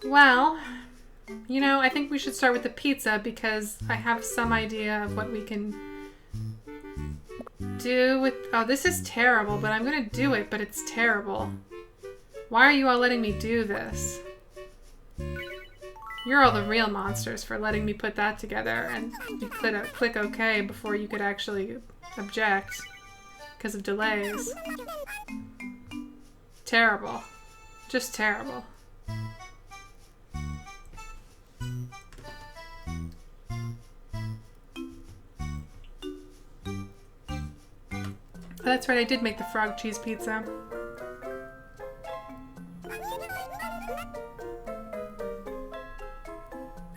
Well, you know, I think we should start with the pizza because I have some idea of what we can do with... Oh, this is terrible, but I'm gonna do it, but it's terrible. Why are you all letting me do this? You're all the real monsters for letting me put that together and you click OK before you could actually object because of delays. Terrible. Just terrible. Oh, that's right, I did make the frog cheese pizza.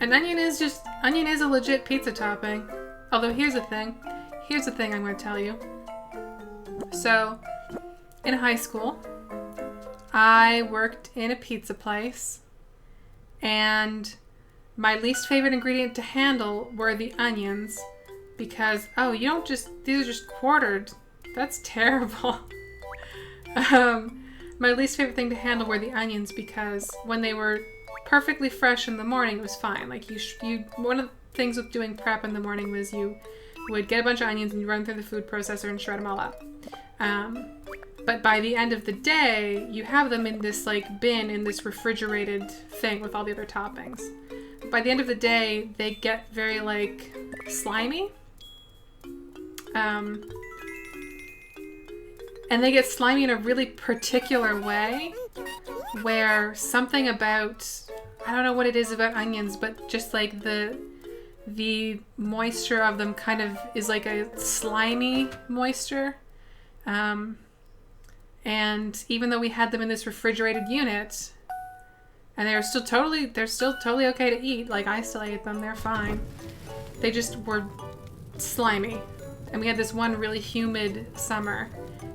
An onion is a legit pizza topping. Although here's the thing I'm going to tell you. So, in high school, I worked in a pizza place, and my least favorite ingredient to handle were the onions, because, oh, you don't just, these are just quartered. That's terrible. My least favorite thing to handle were the onions, because when they were perfectly fresh in the morning, it was fine. Like, one of the things with doing prep in the morning was you would get a bunch of onions and you run through the food processor and shred them all up. But by the end of the day, you have them in this like bin in this refrigerated thing with all the other toppings. By the end of the day, they get very like And they get slimy in a really particular way where something about, I don't know what it is about onions, but just like the moisture of them kind of is like a slimy moisture. And even though we had them in this refrigerated unit, and they're still totally okay to eat. Like, I still ate them, they're fine. They just were slimy. And we had this one really humid summer,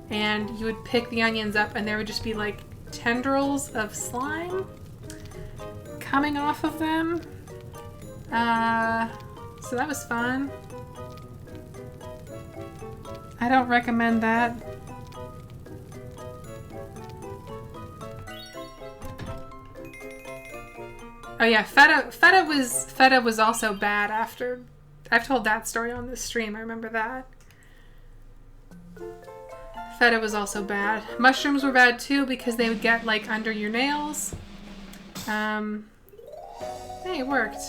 and you would pick the onions up and there would just be like tendrils of slime coming off of them. So that was fun. I don't recommend that. Oh yeah, feta was also bad after. I've told that story on this stream, I remember that. Feta was also bad. Mushrooms were bad too because they would get like under your nails. Hey, it worked.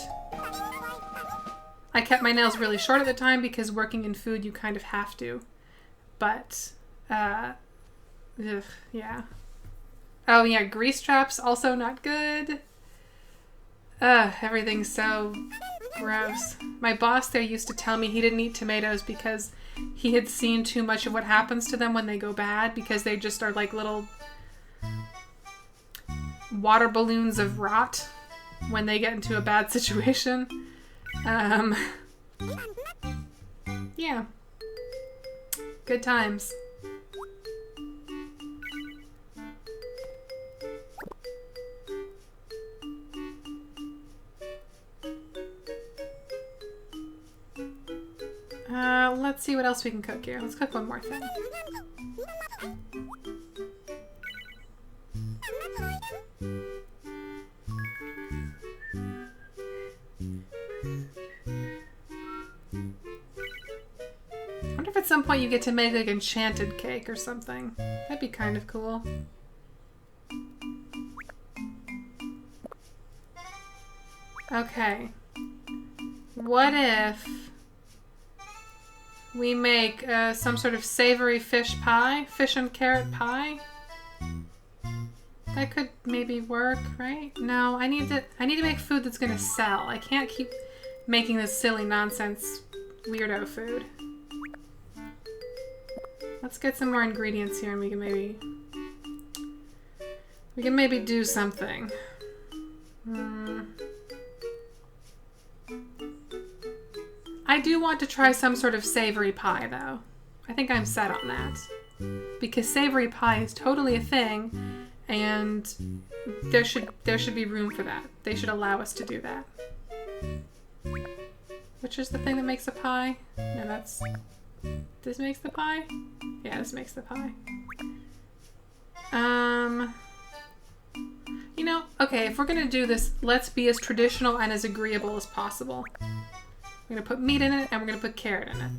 I kept my nails really short at the time because working in food you kind of have to. But, yeah. Oh yeah, grease traps, also not good. Everything's so gross. My boss there used to tell me he didn't eat tomatoes because he had seen too much of what happens to them when they go bad, because they just are like little water balloons of rot when they get into a bad situation. Yeah. Good times. Let's see what else we can cook here. Let's cook one more thing. I wonder if at some point you get to make like enchanted cake or something. That'd be kind of cool. Okay. What if we make some sort of savory fish pie? Fish and carrot pie? That could maybe work, right? No, I need to make food that's gonna sell. I can't keep making this silly nonsense weirdo food. Let's get some more ingredients here and we can maybe do something. I do want to try some sort of savory pie, though. I think I'm set on that. Because savory pie is totally a thing, and there should be room for that. They should allow us to do that. Which is the thing that makes a pie? No, that's... This makes the pie? Yeah, this makes the pie. You know, okay, if we're gonna do this, let's be as traditional and as agreeable as possible. We're gonna put meat in it, and we're gonna put carrot in it.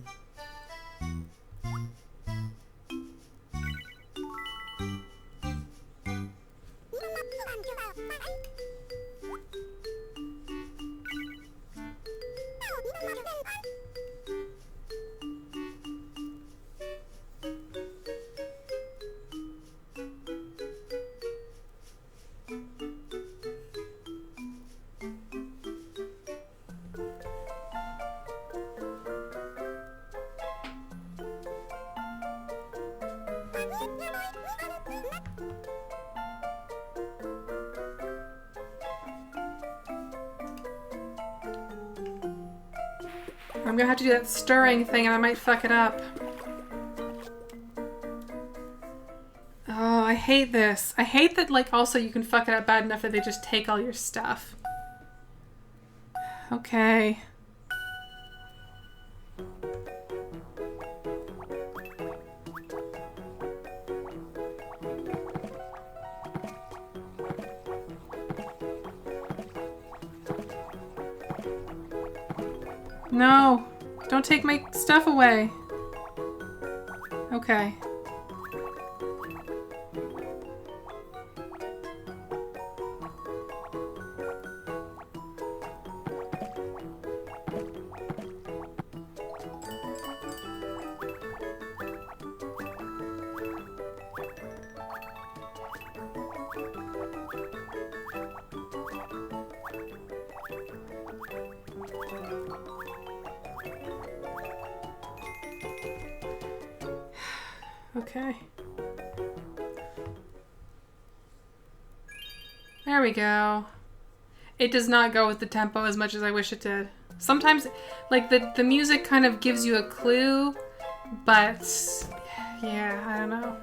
I'm gonna have to do that stirring thing and I might fuck it up. Oh, I hate this. I hate that, like, also you can fuck it up bad enough that they just take all your stuff. Okay. No, don't take my stuff away. Okay. Okay. There we go. It does not go with the tempo as much as I wish it did. Sometimes, like, the music kind of gives you a clue, but yeah, I don't know.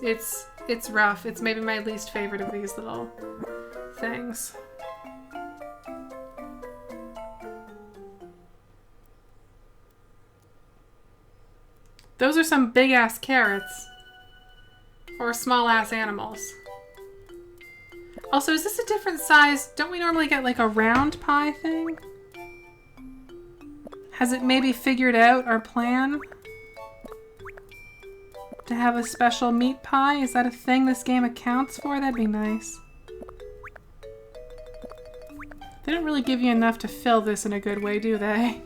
It's rough. It's maybe my least favorite of these little things. Those are some big-ass carrots. Or small-ass animals. Also, is this a different size? Don't we normally get, like, a round pie thing? Has it maybe figured out our plan? To have a special meat pie? Is that a thing this game accounts for? That'd be nice. They don't really give you enough to fill this in a good way, do they?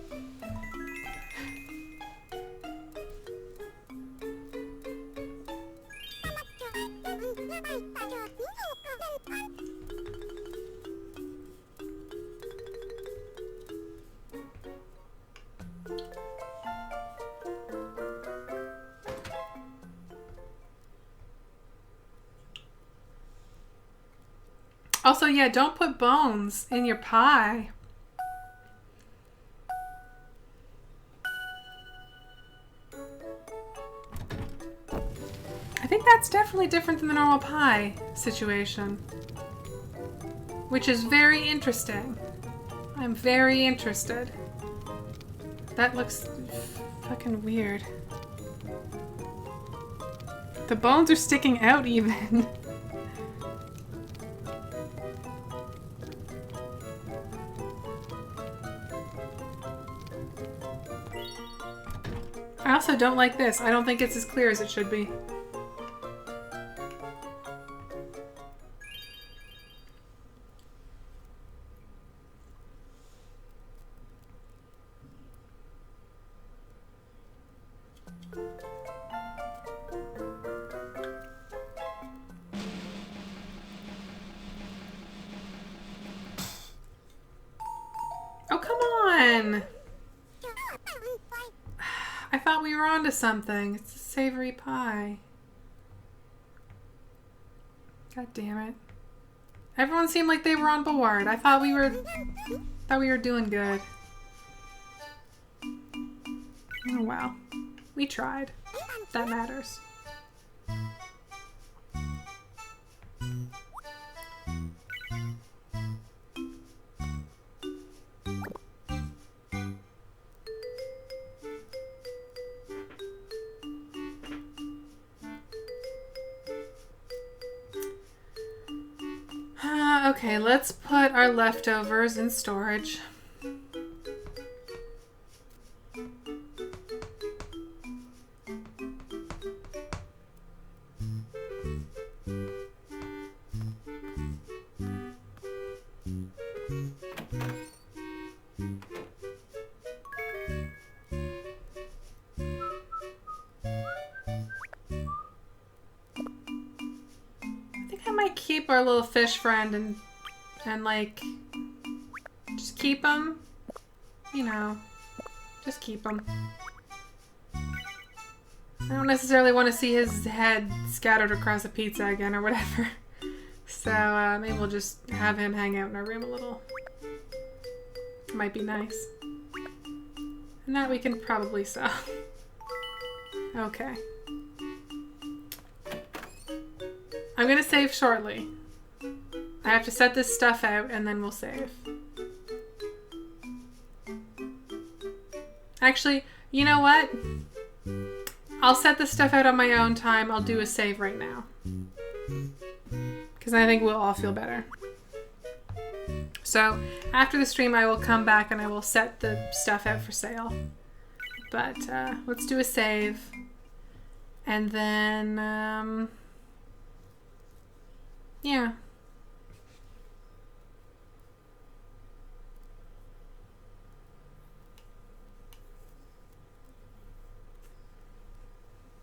Also, yeah, don't put bones in your pie. I think that's definitely different than the normal pie situation. Which is very interesting. I'm very interested. That looks fucking weird. The bones are sticking out even. I also don't like this. I don't think it's as clear as it should be. Oh, come on! I thought we were onto something. It's a savory pie. God damn it. Everyone seemed like they were on board. I thought we were doing good. Oh well. We tried. That matters. Okay, let's put our leftovers in storage. Keep our little fish friend and like just keep him, you know, just keep him. I don't necessarily want to see his head scattered across a pizza again or whatever. So maybe we'll just have him hang out in our room a little. Might be nice. And that we can probably sell. Okay. I'm gonna save shortly. I have to set this stuff out and then we'll save. Actually, you know what? I'll set this stuff out on my own time. I'll do a save right now. Because I think we'll all feel better. So, after the stream I will come back and I will set the stuff out for sale. But, let's do a save. And then, yeah.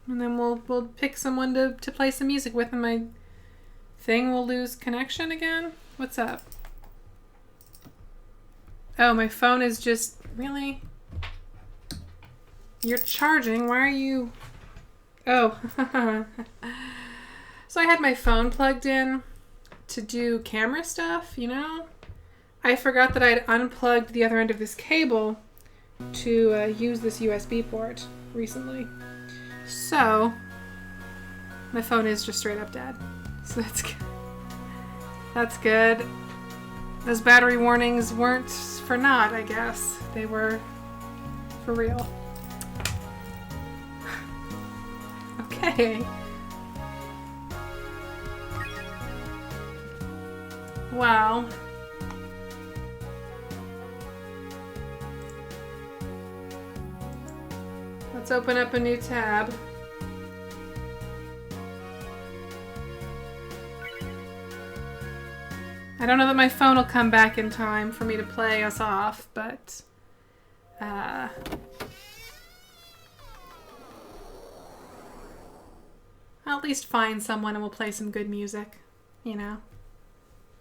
And then we'll pick someone to play some music with, and my thing will lose connection again? What's up? Oh, my phone is just... Really? You're charging? Why are you... Oh. So I had my phone plugged in to do camera stuff, you know? I forgot that I'd unplugged the other end of this cable to use this USB port recently. So, my phone is just straight up dead. So that's good. That's good. Those battery warnings weren't for naught, I guess. They were for real. Okay. Wow. Let's open up a new tab. I don't know that my phone will come back in time for me to play us off, but I'll at least find someone and we'll play some good music, you know?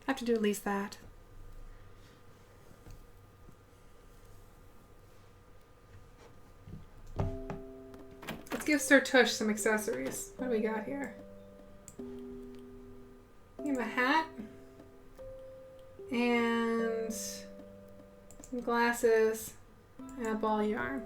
I have to do at least that. Let's give Sir Tush some accessories. What do we got here? Give him a hat. And some glasses and a ball yarn.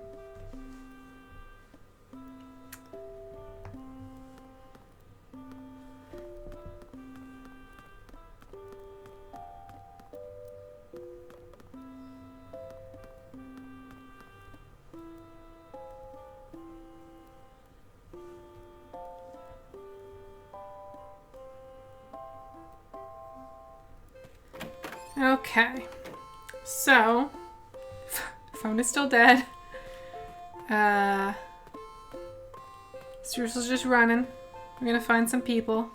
Okay, so phone is still dead. Seriously's just running. We're gonna find some people.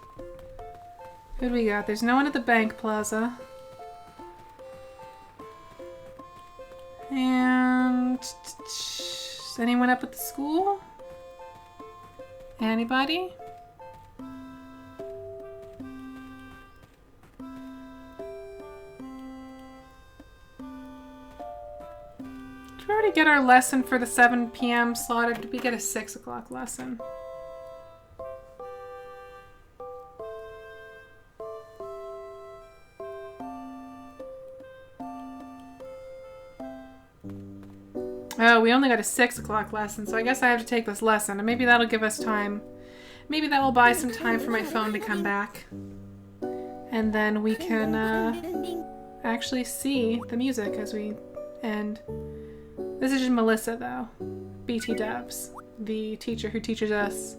Who do we got? There's no one at the bank plaza. And is anyone up at the school? Anybody? Did we already get our lesson for the 7 p.m. slot, or did we get a 6 o'clock lesson? Oh, we only got a 6 o'clock lesson, so I guess I have to take this lesson, and maybe that'll give us time. Maybe that will buy some time for my phone to come back. And then we can actually see the music as we end. This is just Melissa, though. BT Dubs, the teacher who teaches us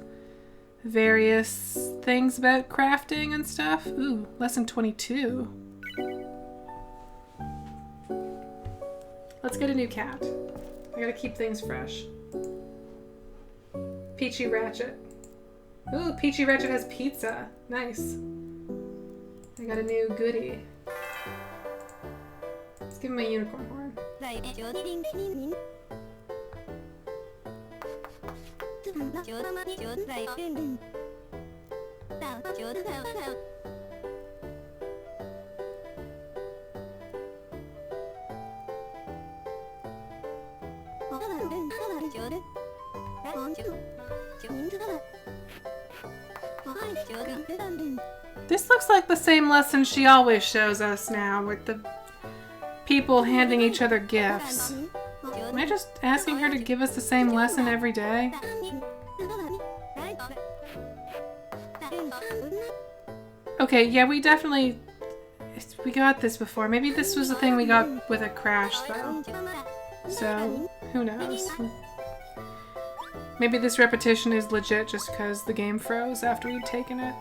various things about crafting and stuff. Ooh, lesson 22. Let's get a new cat. I gotta keep things fresh. Peachy Ratchet. Ooh, Peachy Ratchet has pizza. Nice. I got a new goodie. Let's give him a unicorn horn. This looks like the same lesson she always shows us now, with the people handing each other gifts. Am I just asking her to give us the same lesson every day? Okay, yeah, we got this before. Maybe this was the thing we got with a crash, though. So, who knows? Maybe this repetition is legit just because the game froze after we'd taken it.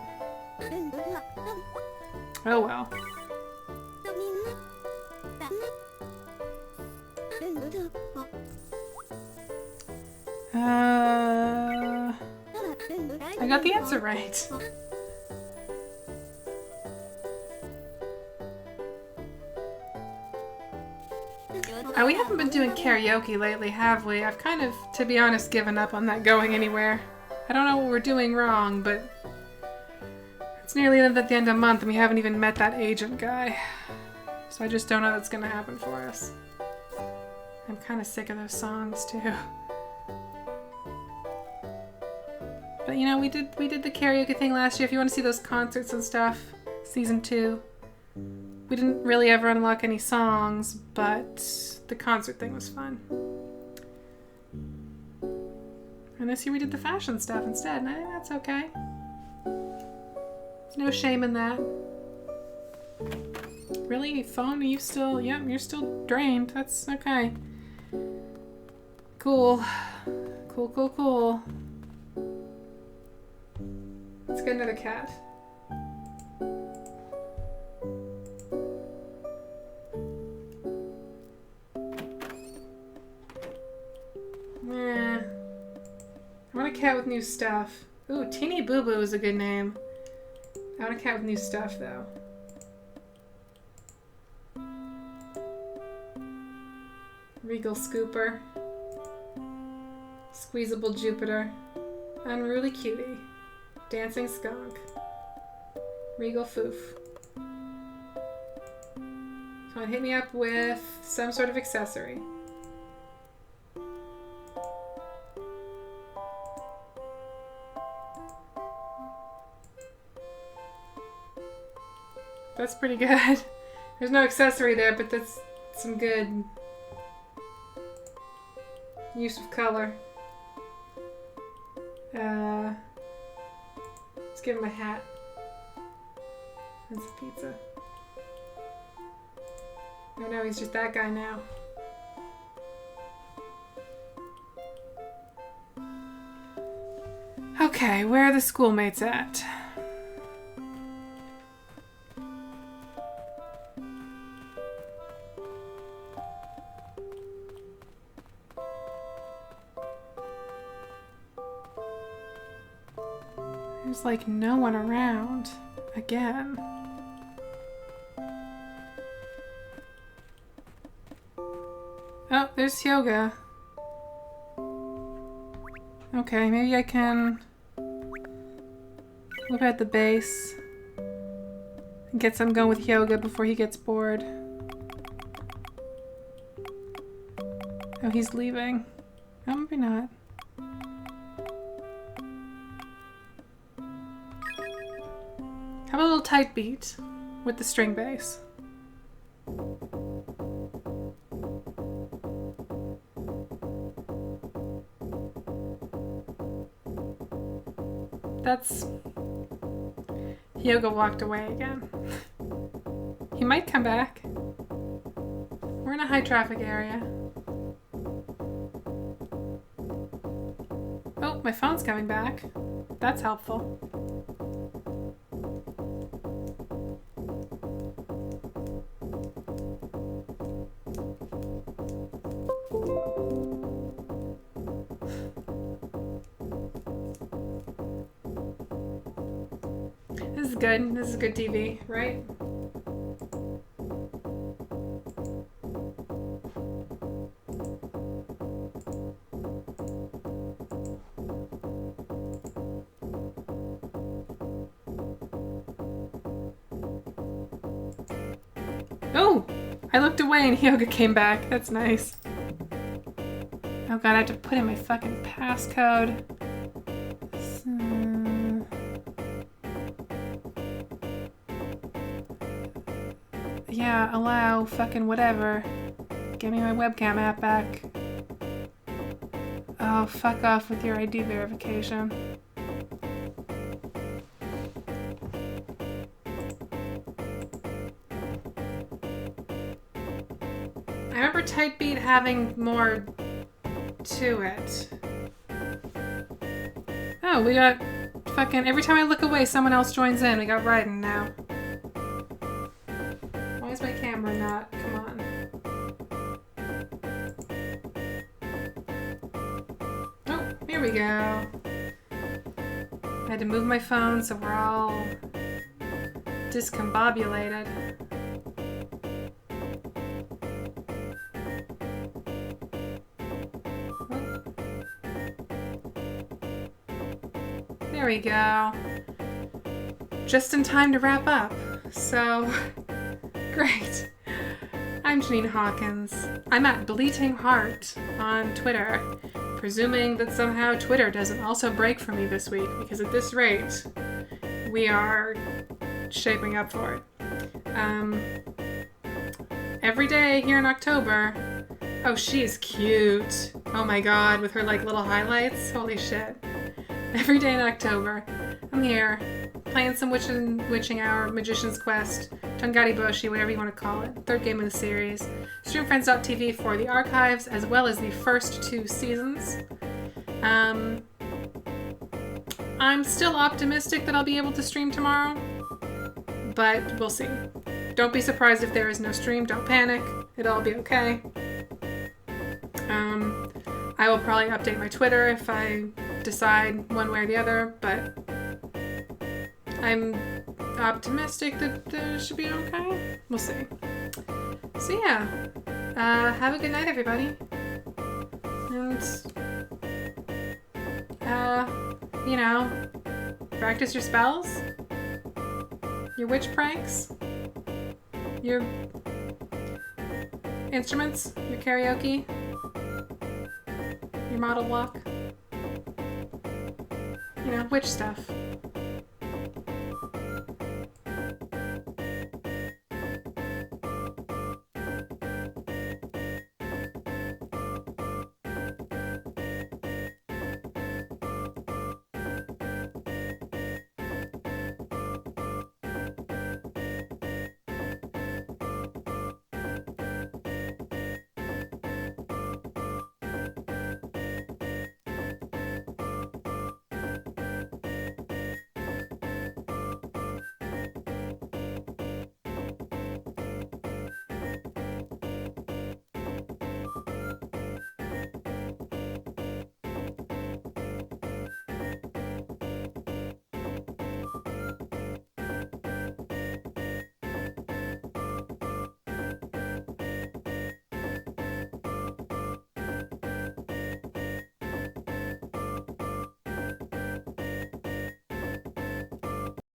Oh well. I got the answer right. We haven't been doing karaoke lately, have we? I've kind of, to be honest, given up on that going anywhere. I don't know what we're doing wrong, but it's nearly at the end of the month and we haven't even met that agent guy. So I just don't know what's gonna happen for us. I'm kind of sick of those songs, too. But you know, we did the karaoke thing last year. If you want to see those concerts and stuff, season 2. We didn't really ever unlock any songs, but the concert thing was fun. And this year we did the fashion stuff instead, and I think that's okay. There's no shame in that. Really, phone? Are you still? Yep, you're still drained. That's okay. Cool. Cool. Let's get another cat. Nah. I want a cat with new stuff. Ooh, Teeny Boo Boo is a good name. I want a cat with new stuff, though. Regal Scooper. Squeezable Jupiter. Unruly Cutie. Dancing Skunk. Regal Foof. Come on, hit me up with some sort of accessory. That's pretty good. There's no accessory there, but that's some good use of color. Let's give him a hat and some pizza. Oh no, he's just that guy now. Okay, where are the schoolmates at? There's like no one around. Again. Oh, there's Hyoga. Okay, maybe I can look at the base and get some going with Hyoga before he gets bored. Oh, he's leaving. Oh, maybe not. How about a little tight beat with the string bass? That's... Hyoga walked away again. He might come back. We're in a high traffic area. Oh, my phone's coming back. That's helpful. This is good. This is good TV, right? Oh! I looked away and Hyoga came back. That's nice. Oh god, I have to put in my fucking passcode. Yeah, allow fucking whatever. Give me my webcam app back. Oh, fuck off with your ID verification. I remember Tight Beat having more to it. Oh, we got fucking... Every time I look away, someone else joins in. We got Raiden now. Why is my camera not? Come on. Oh, here we go. I had to move my phone so we're all discombobulated. There we go. Just in time to wrap up. So, great. I'm Janine Hawkins. I'm at Bleating Heart on Twitter. presuming that somehow Twitter doesn't also break for me this week, because at this rate, we are shaping up for it. Every day here in October, oh, she's cute. Oh my god, with her like little highlights. Holy shit. Every day in October, I'm here playing some Witching Hour, Magician's Quest, Tongari Boushi, whatever you want to call it. Third game of the series. Streamfriends.tv for the archives, as well as the first 2 seasons. I'm still optimistic that I'll be able to stream tomorrow, but we'll see. Don't be surprised if there is no stream. Don't panic. It'll all be okay. I will probably update my Twitter if I decide one way or the other, but I'm optimistic that it should be okay. We'll see. So yeah, have a good night, everybody. And, you know, practice your spells, your witch pranks, your instruments, your karaoke, your model walk, you know, witch stuff.